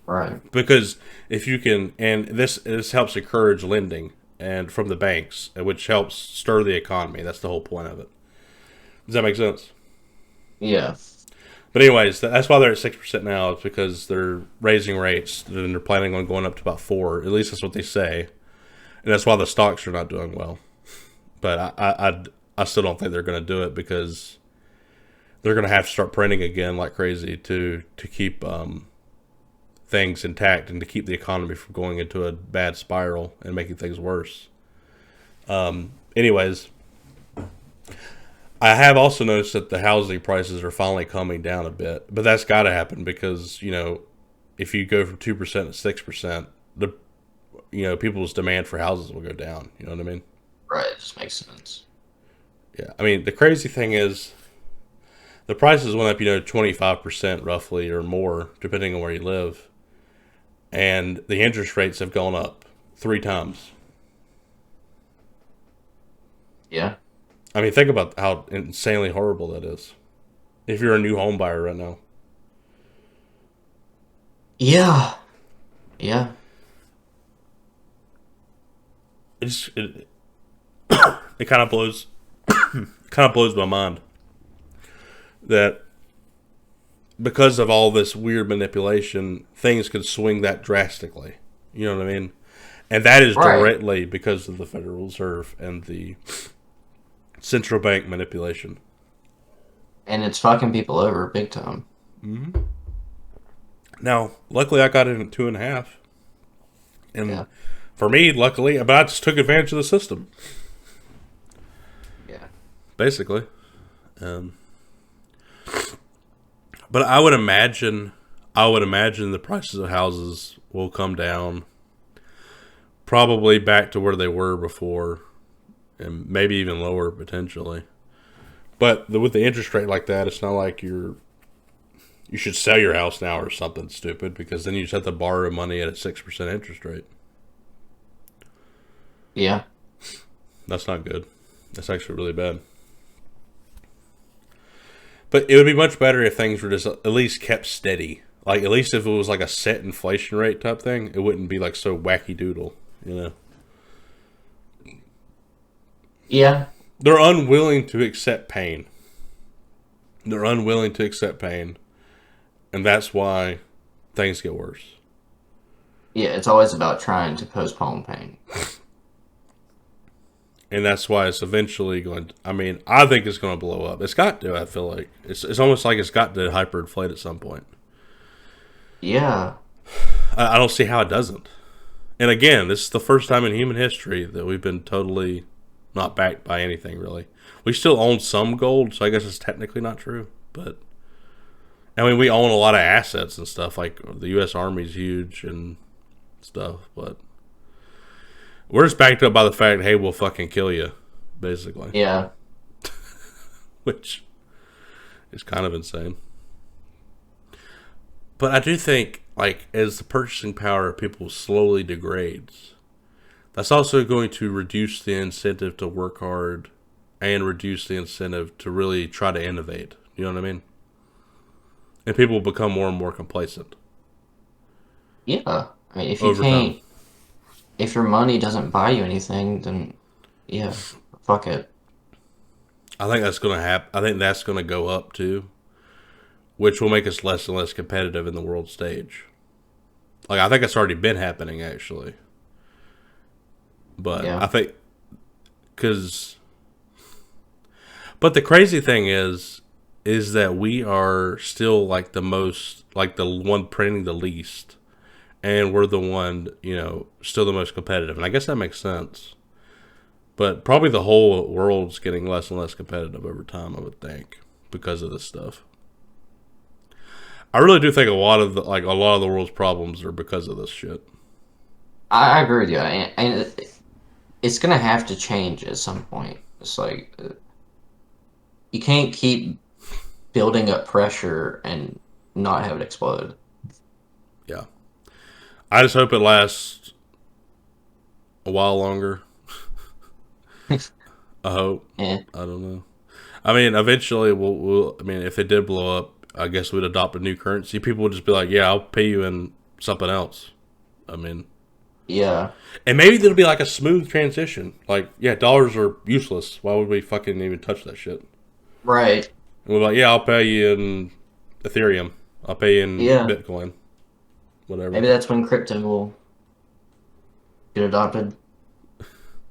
B: Right.
A: Because if you can, and this helps encourage lending and from the banks, which helps stir the economy. That's the whole point of it. Does that make sense?
B: Yeah.
A: But anyways, that's why they're at 6% now. It's because they're raising rates and they're planning on going up to about 4%. At least that's what they say, and that's why the stocks are not doing well. But I still don't think they're going to do it because they're going to have to start printing again like crazy to keep things intact and to keep the economy from going into a bad spiral and making things worse. Anyways, I have also noticed that the housing prices are finally coming down a bit, but that's got to happen because, if you go from 2% to 6%, people's demand for houses will go down. You know what I mean?
B: Right. It just makes sense.
A: Yeah. I mean, the crazy thing is the prices went up, 25% roughly or more, depending on where you live. And the interest rates have gone up 3 times.
B: Yeah.
A: I mean, think about how insanely horrible that is. If you're a new home buyer right now.
B: Yeah. Yeah.
A: It kind of blows my mind that because of all this weird manipulation, things could swing that drastically. You know what I mean? And that is directly because of the Federal Reserve and the central bank manipulation.
B: And it's fucking people over big time.
A: Mm-hmm. Now, luckily, I got in at 2.5. And for me, luckily, but I just took advantage of the system.
B: Yeah.
A: Basically. But I would imagine the prices of houses will come down probably back to where they were before, and maybe even lower potentially. But with the interest rate like that, it's not like you're You should sell your house now or something stupid, because then you just have to borrow money at a 6% interest rate.
B: Yeah.
A: That's not good. That's actually really bad. But it would be much better if things were just at least kept steady. Like, at least if it was like a set inflation rate type thing, it wouldn't be like so wacky doodle, you know?
B: Yeah.
A: They're unwilling to accept pain. They're unwilling to accept pain. And that's why things get worse.
B: Yeah, it's always about trying to postpone pain.
A: And that's why it's eventually going to, I mean, I think it's going to blow up. It's got to, I feel like. It's almost like it's got to hyperinflate at some point.
B: Yeah.
A: I don't see how it doesn't. And again, this is the first time in human history that we've been totally not backed by anything, really. We still own some gold, so I guess it's technically not true. But, I mean, we own a lot of assets and stuff. Like, the U.S. Army's huge and stuff, but we're just backed up by the fact, hey, we'll fucking kill you, basically.
B: Yeah.
A: Which is kind of insane. But I do think, like, as the purchasing power of people slowly degrades, that's also going to reduce the incentive to work hard and reduce the incentive to really try to innovate. You know what I mean? And people will become more and more complacent.
B: Yeah. I mean, if you can't, if your money doesn't buy you anything, then yeah, fuck it.
A: I think that's going to happen. I think that's going to go up too, which will make us less and less competitive in the world stage. Like, I think it's already been happening, actually. But yeah. I think, but the crazy thing is that we are still like the most, like the one printing the least. And we're the one, you know, still the most competitive. And I guess that makes sense. But probably the whole world's getting less and less competitive over time, I would think, because of this stuff. I really do think a lot of the world's problems are because of this shit.
B: I agree with you. And it's going to have to change at some point. It's like, you can't keep building up pressure and not have it explode.
A: Yeah. I just hope it lasts a while longer. I hope.
B: Yeah.
A: I don't know. I mean, eventually I mean, if it did blow up, I guess we'd adopt a new currency. People would just be like, yeah, I'll pay you in something else. I mean.
B: Yeah.
A: And maybe there'll be like a smooth transition. Like, yeah, dollars are useless. Why would we fucking even touch that shit?
B: Right.
A: And we're like, yeah, I'll pay you in Ethereum. I'll pay you in Bitcoin. Whatever.
B: Maybe that's when crypto will get adopted.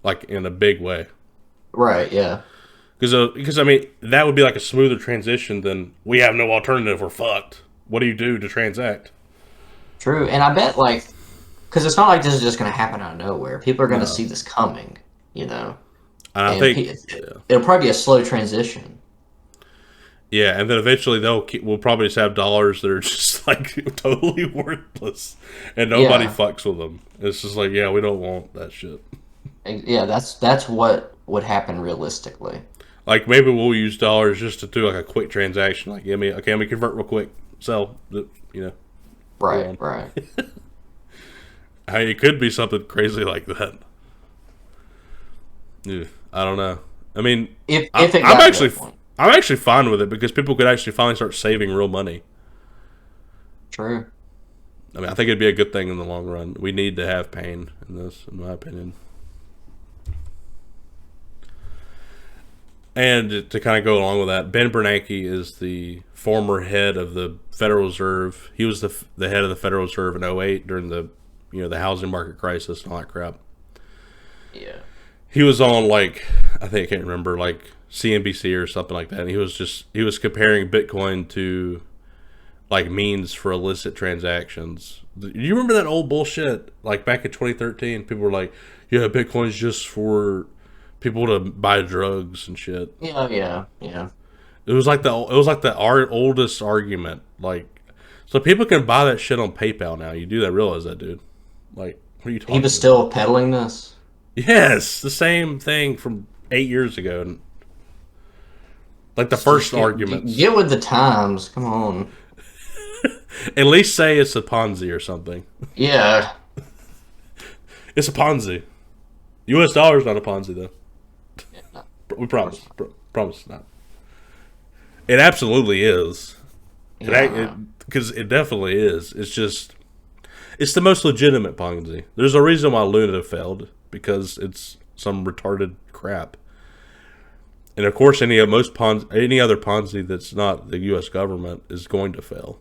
A: Like, in a big way.
B: Right, yeah.
A: Because I mean, that would be like a smoother transition than, we have no alternative, we're fucked. What do you do to transact?
B: True, and I bet, like, because it's not like this is just going to happen out of nowhere. People are going to see this coming, you know?
A: And I think
B: it'll probably be a slow transition.
A: Yeah, and then eventually we'll probably just have dollars that are just like totally worthless, and nobody fucks with them. It's just like, yeah, we don't want that shit.
B: Yeah, that's what would happen realistically.
A: Like, maybe we'll use dollars just to do like a quick transaction. Like, let me convert real quick, sell, you know.
B: Right.
A: I mean, it could be something crazy like that. Yeah, I don't know. I mean, I'm actually fine with it, because people could actually finally start saving real money.
B: True.
A: I mean, I think it'd be a good thing in the long run. We need to have pain in this, in my opinion. And to kind of go along with that, Ben Bernanke is the former head of the Federal Reserve. He was the head of the Federal Reserve in 2008 during the housing market crisis and all that crap.
B: Yeah.
A: He was on, like, I can't remember, like CNBC or something like that. And he was comparing Bitcoin to, like, means for illicit transactions. Do you remember that old bullshit? Like, back in 2013, people were like, yeah, Bitcoin's just for people to buy drugs and shit.
B: Yeah.
A: It was like our oldest argument. Like, so people can buy that shit on PayPal now. You do that, realize that, dude? Like, what are you talking about?
B: He was still peddling this?
A: Yes, the same thing from 8 years ago. Like the first arguments.
B: Get with the times, come on.
A: At least say it's a Ponzi or something.
B: Yeah.
A: It's a Ponzi. U.S. dollar's not a Ponzi, though.
B: Yeah, no,
A: We promise. Promise it's not. It absolutely is.
B: yeah.
A: Because it definitely is. It's just... It's the most legitimate Ponzi. There's a reason why Luna failed. Because it's some retarded crap. And of course, any other Ponzi that's not the U.S. government is going to fail.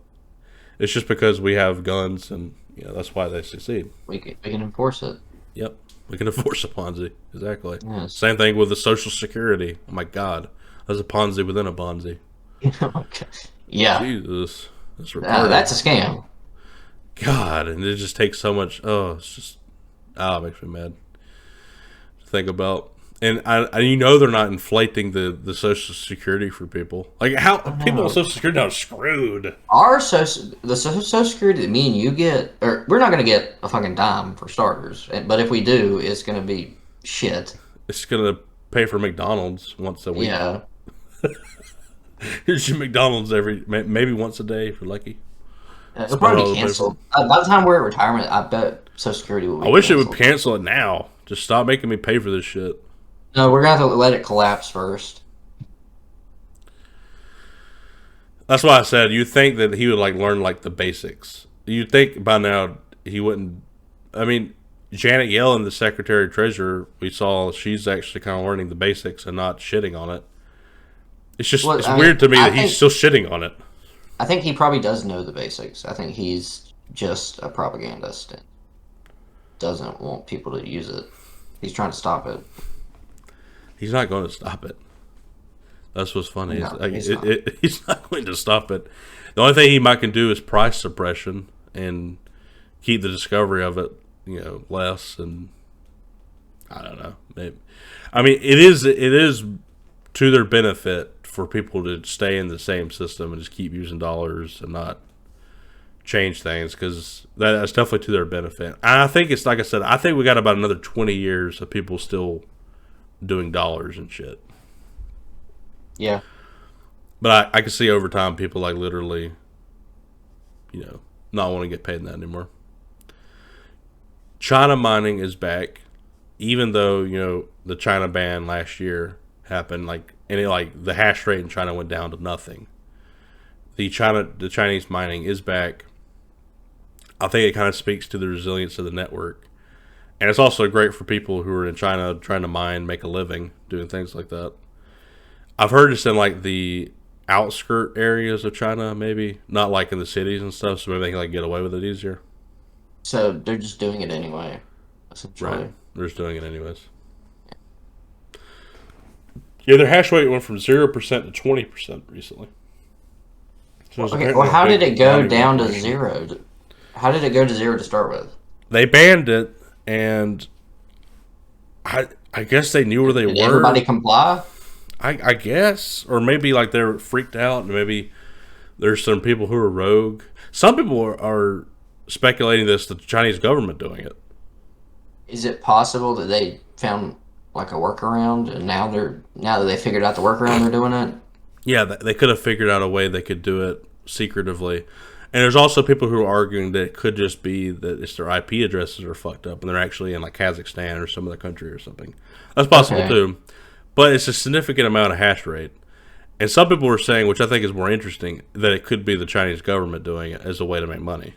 A: It's just because we have guns, and that's why they succeed.
B: We can enforce it.
A: Yep, we can enforce a Ponzi. Exactly.
B: Yes.
A: Same thing with the Social Security. Oh my God, that's a Ponzi within a Ponzi.
B: Okay. Yeah.
A: Jesus, that's
B: That's a scam.
A: God, and it just takes so much. Oh, it's just it makes me mad to think about. And they're not inflating the Social Security for people. Like how people on Social Security are screwed.
B: The Social Security that me and you get, or we're not going to get a fucking dime for starters. But if we do, it's going to be shit.
A: It's going to pay for McDonald's once a week.
B: Yeah.
A: Here's your McDonald's maybe once a day if you're lucky.
B: It'll probably be canceled. By the time we're at retirement, I bet Social Security will be
A: I wish
B: canceled.
A: it would cancel it now. Just stop making me pay for this shit.
B: No, we're going to have to let it collapse first.
A: That's why I said you'd think that he would learn the basics. You'd think by now he wouldn't. I mean, Janet Yellen, the Secretary of Treasurer, we saw she's actually kind of learning the basics and not shitting on it. It's just it's weird to me that he's still shitting on it.
B: I think he probably does know the basics. I think he's just a propagandist and doesn't want people to use it. He's trying to stop it.
A: He's not going to stop it. That's what's funny.
B: No,
A: he's not going to stop it. The only thing he might can do is price suppression and keep the discovery of it, less. And I don't know. Maybe. I mean, it is to their benefit for people to stay in the same system and just keep using dollars and not change things, because that's definitely to their benefit. And I think it's like I said. I think we got about another 20 years of people still doing dollars and shit.
B: Yeah.
A: But I can see over time people literally, not want to get paid in that anymore. China mining is back, even though, the China ban last year happened, the hash rate in China went down to nothing. The Chinese mining is back. I think it kind of speaks to the resilience of the network. And it's also great for people who are in China trying to mine, make a living, doing things like that. I've heard it's in the outskirt areas of China, maybe not in the cities and stuff, so maybe they can get away with it easier.
B: So they're just doing it anyway, essentially.
A: Right, they're just doing it anyways. Yeah, their hash rate went from 0% to 20% recently. So
B: okay, well, how did it go down to zero? How did it go to zero to start with?
A: They banned it. And I guess they knew where they were.
B: Everybody comply?
A: I guess. Or maybe they were freaked out and maybe there's some people who are rogue. Some people are speculating this the Chinese government doing it.
B: Is it possible that they found a workaround and now that they figured out the workaround they're doing it?
A: Yeah, they could have figured out a way they could do it secretively. And there's also people who are arguing that it could just be that it's their IP addresses are fucked up and they're actually in Kazakhstan or some other country or something. That's possible too. But it's a significant amount of hash rate. And some people are saying, which I think is more interesting, that it could be the Chinese government doing it as a way to make money.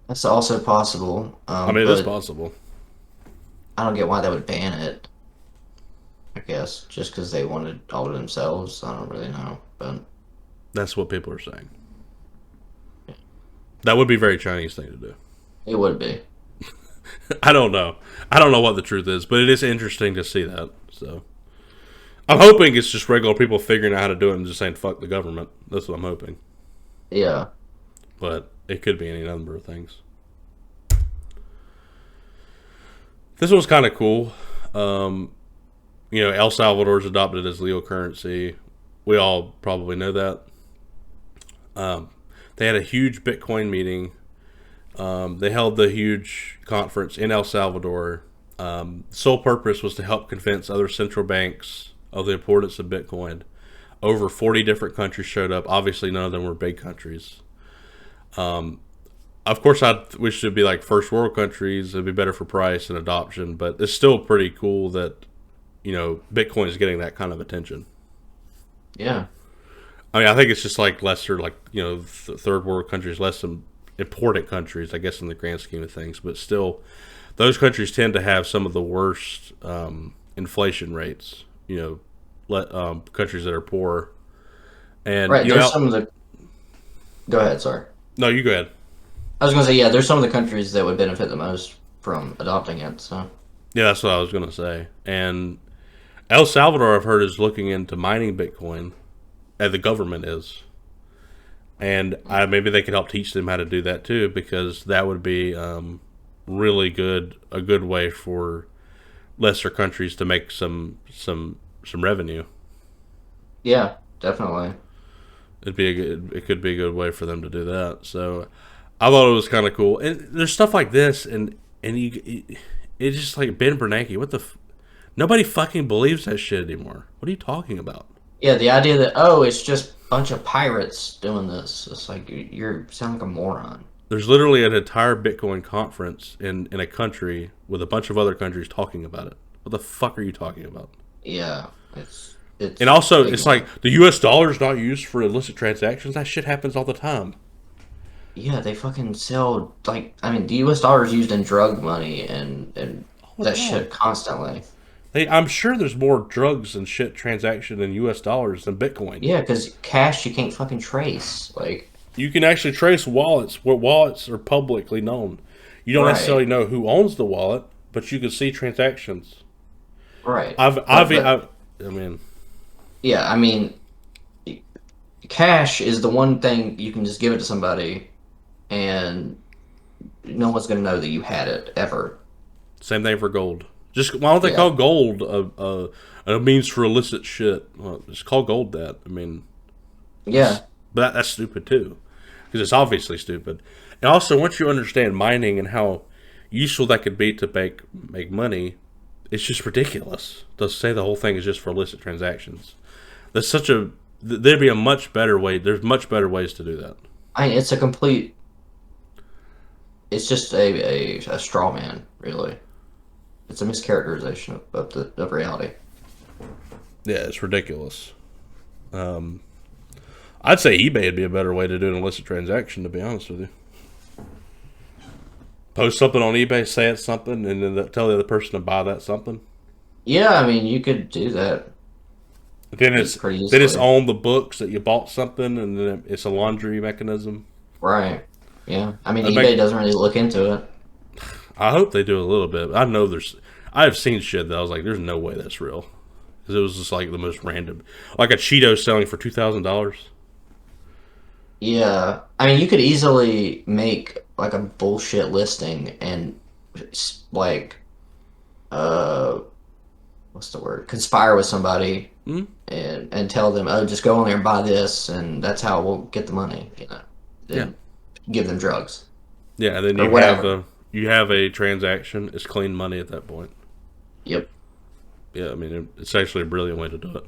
B: That's also possible.
A: It is possible.
B: I don't get why they would ban it. I guess just because they wanted all to themselves. I don't really know. But
A: that's what people are saying. That would be a very Chinese thing to do.
B: It would be.
A: I don't know. I don't know what the truth is, but it is interesting to see that. So I'm hoping it's just regular people figuring out how to do it and just saying fuck the government. That's what I'm hoping.
B: Yeah.
A: But it could be any number of things. This one's kind of cool. El Salvador's adopted as legal currency. We all probably know that. They had a huge Bitcoin meeting. They held the huge conference in El Salvador. The sole purpose was to help convince other central banks of the importance of Bitcoin. Over 40 different countries showed up. Obviously, none of them were big countries. Of course, I wish it'd be like first world countries. It'd be better for price and adoption, but it's still pretty cool that Bitcoin is getting that kind of attention.
B: Yeah.
A: I mean, I think it's just like lesser, like third world countries, less than important countries, I guess, in the grand scheme of things. But still, those countries tend to have some of the worst inflation rates. Countries that are poor, and
B: Right. There's some of the. Go ahead. Sorry.
A: no, you go ahead.
B: I was gonna say, yeah. There's some of the countries that would benefit the most from adopting it. So.
A: Yeah, that's what I was gonna say. And El Salvador, I've heard, is looking into mining Bitcoin, and the government is. And maybe they could help teach them how to do that too, because that would be really a good way for lesser countries to make some revenue.
B: Yeah. Definitely.
A: It could be a good way for them to do that. So I thought it was kind of cool. And there's stuff like this, and it's just like Ben Bernanke. Nobody fucking believes that shit anymore. What are you talking about?
B: Yeah. The idea that it's just a bunch of pirates doing this. It's like you sound like a moron.
A: There's literally an entire Bitcoin conference in a country with a bunch of other countries talking about it. What the fuck are you talking about?
B: Yeah. It's
A: And also, it's like the U.S. dollar is not used for illicit transactions. That shit happens all the time.
B: Yeah, they fucking sell the U.S. dollar is used in drug money and that shit constantly.
A: I'm sure there's more drugs and shit transaction in U.S. dollars than Bitcoin.
B: Yeah, because cash you can't fucking trace. Like
A: You can actually trace wallets. Where wallets are publicly known. You don't necessarily know who owns the wallet, but you can see transactions.
B: Right. Yeah, I mean, cash is the one thing you can just give it to somebody, and no one's gonna know that you had it ever.
A: Same thing for gold. Just why don't they call gold a means for illicit shit? Well, just call gold that. I mean,
B: yeah,
A: but that's stupid too, because it's obviously stupid. And also, once you understand mining and how useful that could be to make money, it's just ridiculous to say the whole thing is just for illicit transactions. There'd be a much better way. There's much better ways to do that.
B: it's it's just a straw man, really. It's a mischaracterization of reality.
A: Yeah, it's ridiculous. I'd say eBay would be a better way to do an illicit transaction, to be honest with you. Post something on eBay, say it's something, and then tell the other person to buy that something.
B: Yeah, I mean, you could do that.
A: Then it's on the books that you bought something, and then it's a laundry mechanism.
B: Right. Yeah. I mean, eBay doesn't really look into it.
A: I hope they do a little bit. I know I've seen shit that I was like, there's no way that's real. Because it was just like the most random. Like a Cheeto selling for $2,000.
B: Yeah. I mean, you could easily make like a bullshit listing and like, what's the word? Conspire with somebody and tell them, oh, just go on there and buy this, and that's how we'll get the money. Then give them drugs.
A: Yeah, and then you have a transaction. It's clean money at that point.
B: Yep.
A: Yeah, I mean, it's actually a brilliant way to do it.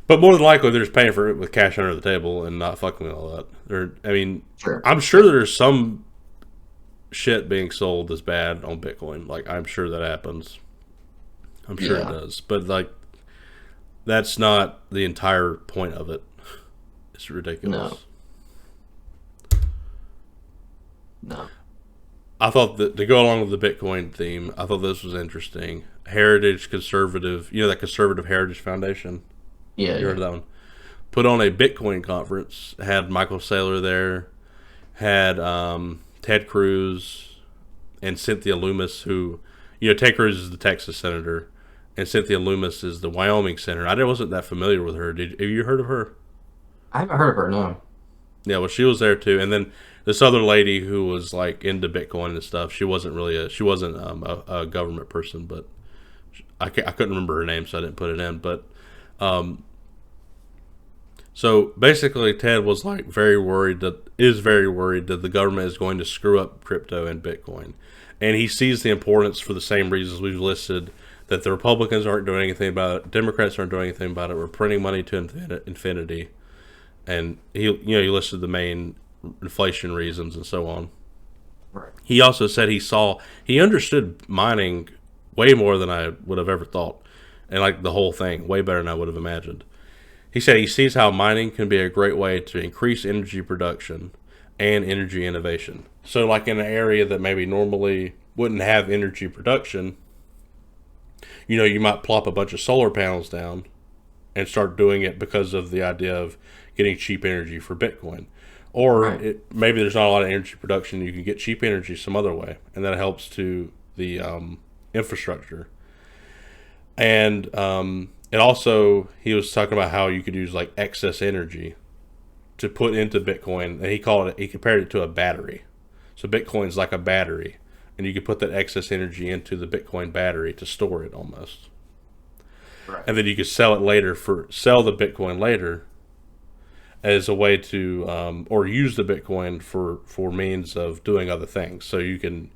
A: But more than likely, they're just paying for it with cash under the table and not fucking with all that.
B: Sure.
A: I'm sure there's some shit being sold that's bad on Bitcoin. Like, I'm sure that happens. I'm sure it does. But, like, that's not the entire point of it. It's ridiculous.
B: No.
A: I thought that to go along with the Bitcoin theme, I thought this was interesting. Heritage Conservative, that Conservative Heritage Foundation?
B: Yeah.
A: You heard of that one? Put on a Bitcoin conference, had Michael Saylor there, had Ted Cruz, and Cynthia Loomis, who, Ted Cruz is the Texas senator, and Cynthia Loomis is the Wyoming senator. I wasn't that familiar with her. Have you heard of her?
B: I haven't heard of her, no.
A: Yeah, well, she was there too, and then this other lady who was like into Bitcoin and stuff. She wasn't a government person, but I couldn't remember her name, so I didn't put it in. But so basically, Ted was like very worried that the government is going to screw up crypto and Bitcoin, and he sees the importance for the same reasons we've listed. That the Republicans aren't doing anything about it, Democrats aren't doing anything about it. We're printing money to infinity. and he listed the main inflation reasons and so on.
B: Right.
A: He also said he understood mining way more than I would have ever thought, and like the whole thing way better than I would have imagined. He said he sees how mining can be a great way to increase energy production and energy innovation. So like in an area that maybe normally wouldn't have energy production, you might plop a bunch of solar panels down and start doing it because of the idea of getting cheap energy for Bitcoin. Or
B: Right.
A: maybe there's not a lot of energy production. You can get cheap energy some other way, and that helps to the infrastructure. And it also, he was talking about how you could use like excess energy to put into Bitcoin, and he compared it to a battery. So Bitcoin's like a battery, and you could put that excess energy into the Bitcoin battery to store it almost.
B: Right.
A: And then you could sell the Bitcoin later as a way to, or use the Bitcoin for means of doing other things. So you can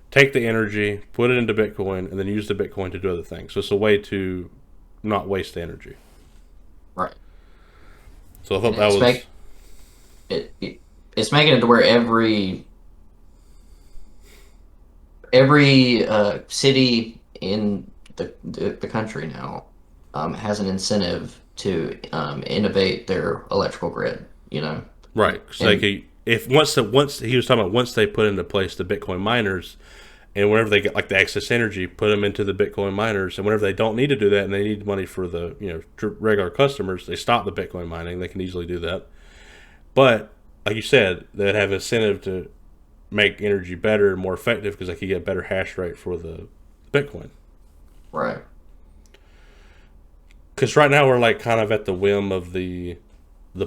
A: take the energy, put it into Bitcoin, and then use the Bitcoin to do other things. So it's a way to not waste the energy.
B: Right.
A: So I thought
B: And
A: that was...
B: it's making it to where every city in the country now has an incentive to innovate their electrical grid.
A: Right. So once he was talking about once they put into place the Bitcoin miners, and whenever they get like the excess energy, put them into the Bitcoin miners, and whenever they don't need to do that and they need money for the regular customers, they stop the Bitcoin mining. They can easily do that. But like you said, they'd have incentive to make energy better and more effective because they could get better hash rate for the Bitcoin.
B: Right.
A: Because right now we're like kind of at the whim of the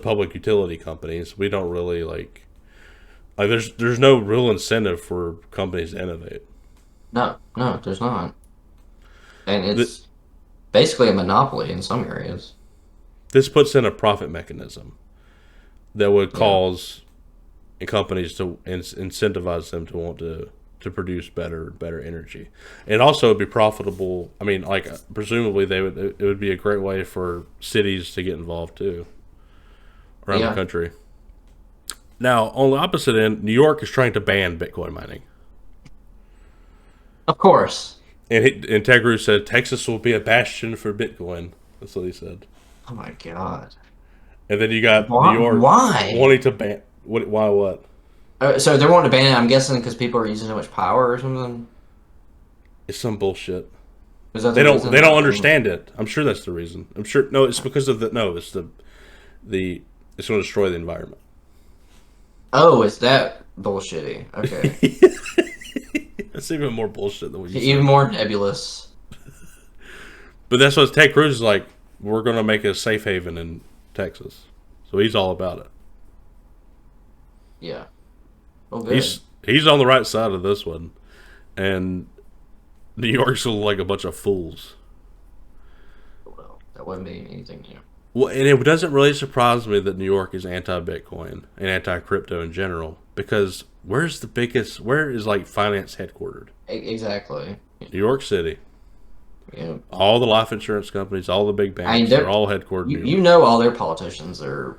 A: public utility companies. We don't really like there's no real incentive for companies to innovate.
B: No, there's not. And it's basically a monopoly in some areas.
A: This puts in a profit mechanism that would cause companies to incentivize them to want to produce better energy, and also it'd be profitable. I mean, like presumably it would be a great way for cities to get involved too around the country. Now, on the opposite end, New York is trying to ban Bitcoin mining.
B: Of course.
A: And Ted Cruz said Texas will be a bastion for Bitcoin. That's what he said.
B: Oh my god.
A: And then you got
B: Why?
A: New York wanting to ban. Why what?
B: So they're wanting to ban it, I'm guessing, because people are using so much power or something?
A: It's some bullshit.
B: Is that
A: They
B: the
A: don't
B: reason?
A: they don't understand it. I'm sure that's the reason. I'm sure no, it's because of it's it's going to destroy the environment.
B: Oh, is that bullshitty? Okay.
A: That's even more bullshit than what you said.
B: Even more nebulous.
A: But that's what Ted Cruz is like. We're going to make a safe haven in Texas. So he's all about it.
B: Yeah. Well, good.
A: He's on the right side of this one. And New York's like a bunch of fools.
B: Well, that wouldn't be anything new.
A: Well, and it doesn't really surprise me that New York is anti-Bitcoin and anti-crypto in general, because where is like finance headquartered?
B: Exactly.
A: New York City.
B: Yeah.
A: All the life insurance companies, all the big banks, are all headquartered in New York.
B: You know all their politicians are,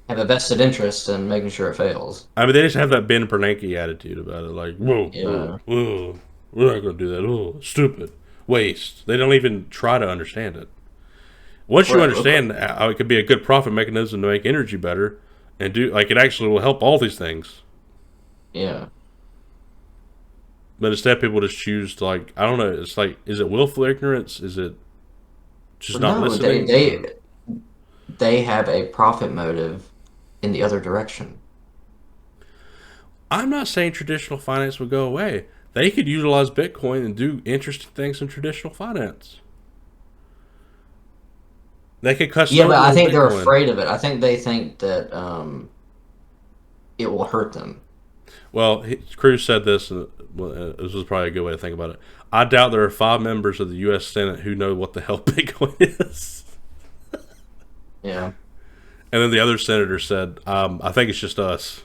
B: have a vested interest in making sure it fails.
A: I mean, they just have that Ben Bernanke attitude about it, like, whoa,
B: Yeah.
A: whoa, we're not going to do that. Oh, stupid, waste. They don't even try to understand it. Once you understand how it could be a good profit mechanism to make energy better, and it actually will help all these things.
B: Yeah.
A: But instead, people just choose to, I don't know. It's like, is it willful ignorance? Is it just not listening?
B: They have a profit motive in the other direction.
A: I'm not saying traditional finance would go away. They could utilize Bitcoin and do interesting things in traditional finance. They could custodial
B: Yeah, but I think they're
A: Bitcoin.
B: afraid of it. I think they think that it will hurt them.
A: Well, Cruz said this, and this was probably a good way to think about it. I doubt there are 5 members of the U.S. Senate who know what the hell Bitcoin is.
B: Yeah.
A: And then the other senator said, I think it's just us.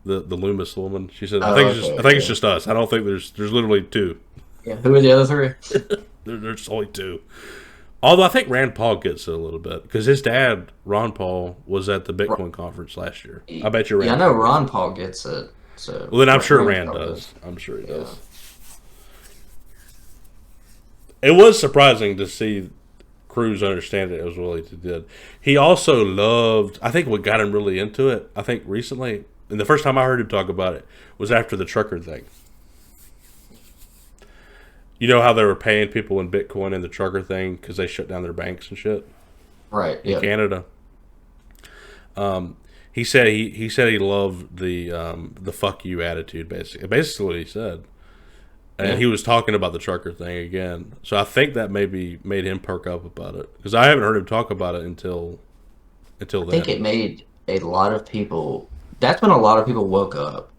A: The Loomis woman, she said, I think it's just us. I don't think there's literally 2.
B: Yeah. Who are the other 3?
A: There's only 2. Although I think Rand Paul gets it a little bit because his dad, Ron Paul, was at the
B: Ro-
A: Bitcoin conference last year. I bet you
B: Yeah, I
A: Rand
B: know
A: Paul gets
B: Ron
A: it.
B: Paul gets it.
A: Well,
B: So
A: then I'm sure
B: Rand
A: Rand
B: probably
A: does.
B: does.
A: I'm sure he
B: Yeah.
A: does. It was surprising to see Cruz understand it as well as he did. He also loved, I think what got him really into it, I think recently, and the first time I heard him talk about it was after the trucker thing. You know how they were paying people in Bitcoin in the trucker thing because they shut down their banks and shit
B: Right.
A: in
B: Yeah.
A: Canada. He said he loved the fuck you attitude, basically what he said. And
B: Yeah.
A: he was talking about the trucker thing again. So I think that maybe made him perk up about it because I haven't heard him talk about it until
B: I think
A: then.
B: it made a lot of people. That's when a lot of people woke up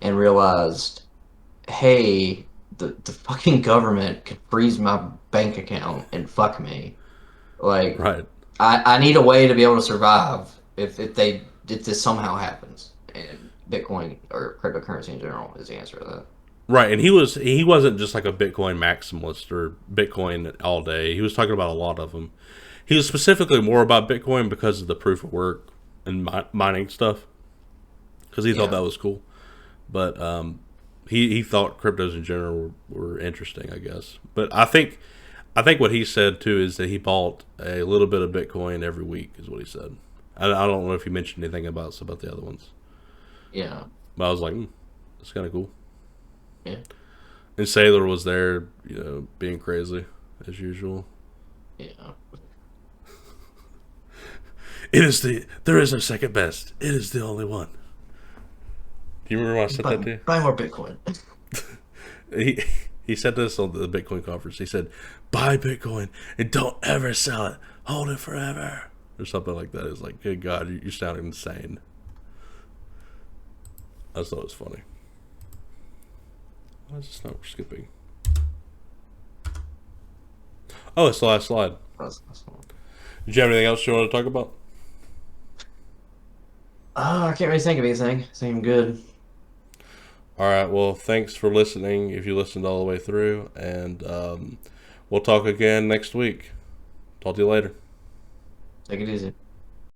B: and realized, hey, the fucking government can freeze my bank account and fuck me. Like,
A: Right.
B: I need a way to be able to survive if this somehow happens. And Bitcoin or cryptocurrency in general is the answer to that.
A: Right, and he wasn't just like a Bitcoin maximalist or Bitcoin all day. He was talking about a lot of them. He was specifically more about Bitcoin because of the proof of work and mining stuff because he thought
B: Yeah.
A: that was cool. But he thought cryptos in general were interesting, I guess. But I think what he said too is that he bought a little bit of Bitcoin every week, is what he said. I don't know if he mentioned anything about the other ones,
B: Yeah.
A: but I was like, that's kind of cool.
B: Yeah.
A: And Sailor was there, being crazy as usual.
B: Yeah.
A: There is no second best. It is the only one. Do you remember when I said that to you?
B: Buy more Bitcoin.
A: He he said this on the Bitcoin conference. He said, "Buy Bitcoin and don't ever sell it. Hold it forever," or something like that. It's like, good God, you sound insane. I just thought it was funny. Why is this not skipping? Oh, it's the last slide.
B: That's
A: Did you have anything else you want to talk about?
B: I can't really think of anything. I think I'm good.
A: All right. Well, thanks for listening. If you listened all the way through, and we'll talk again next week. Talk to you later.
B: Take it easy.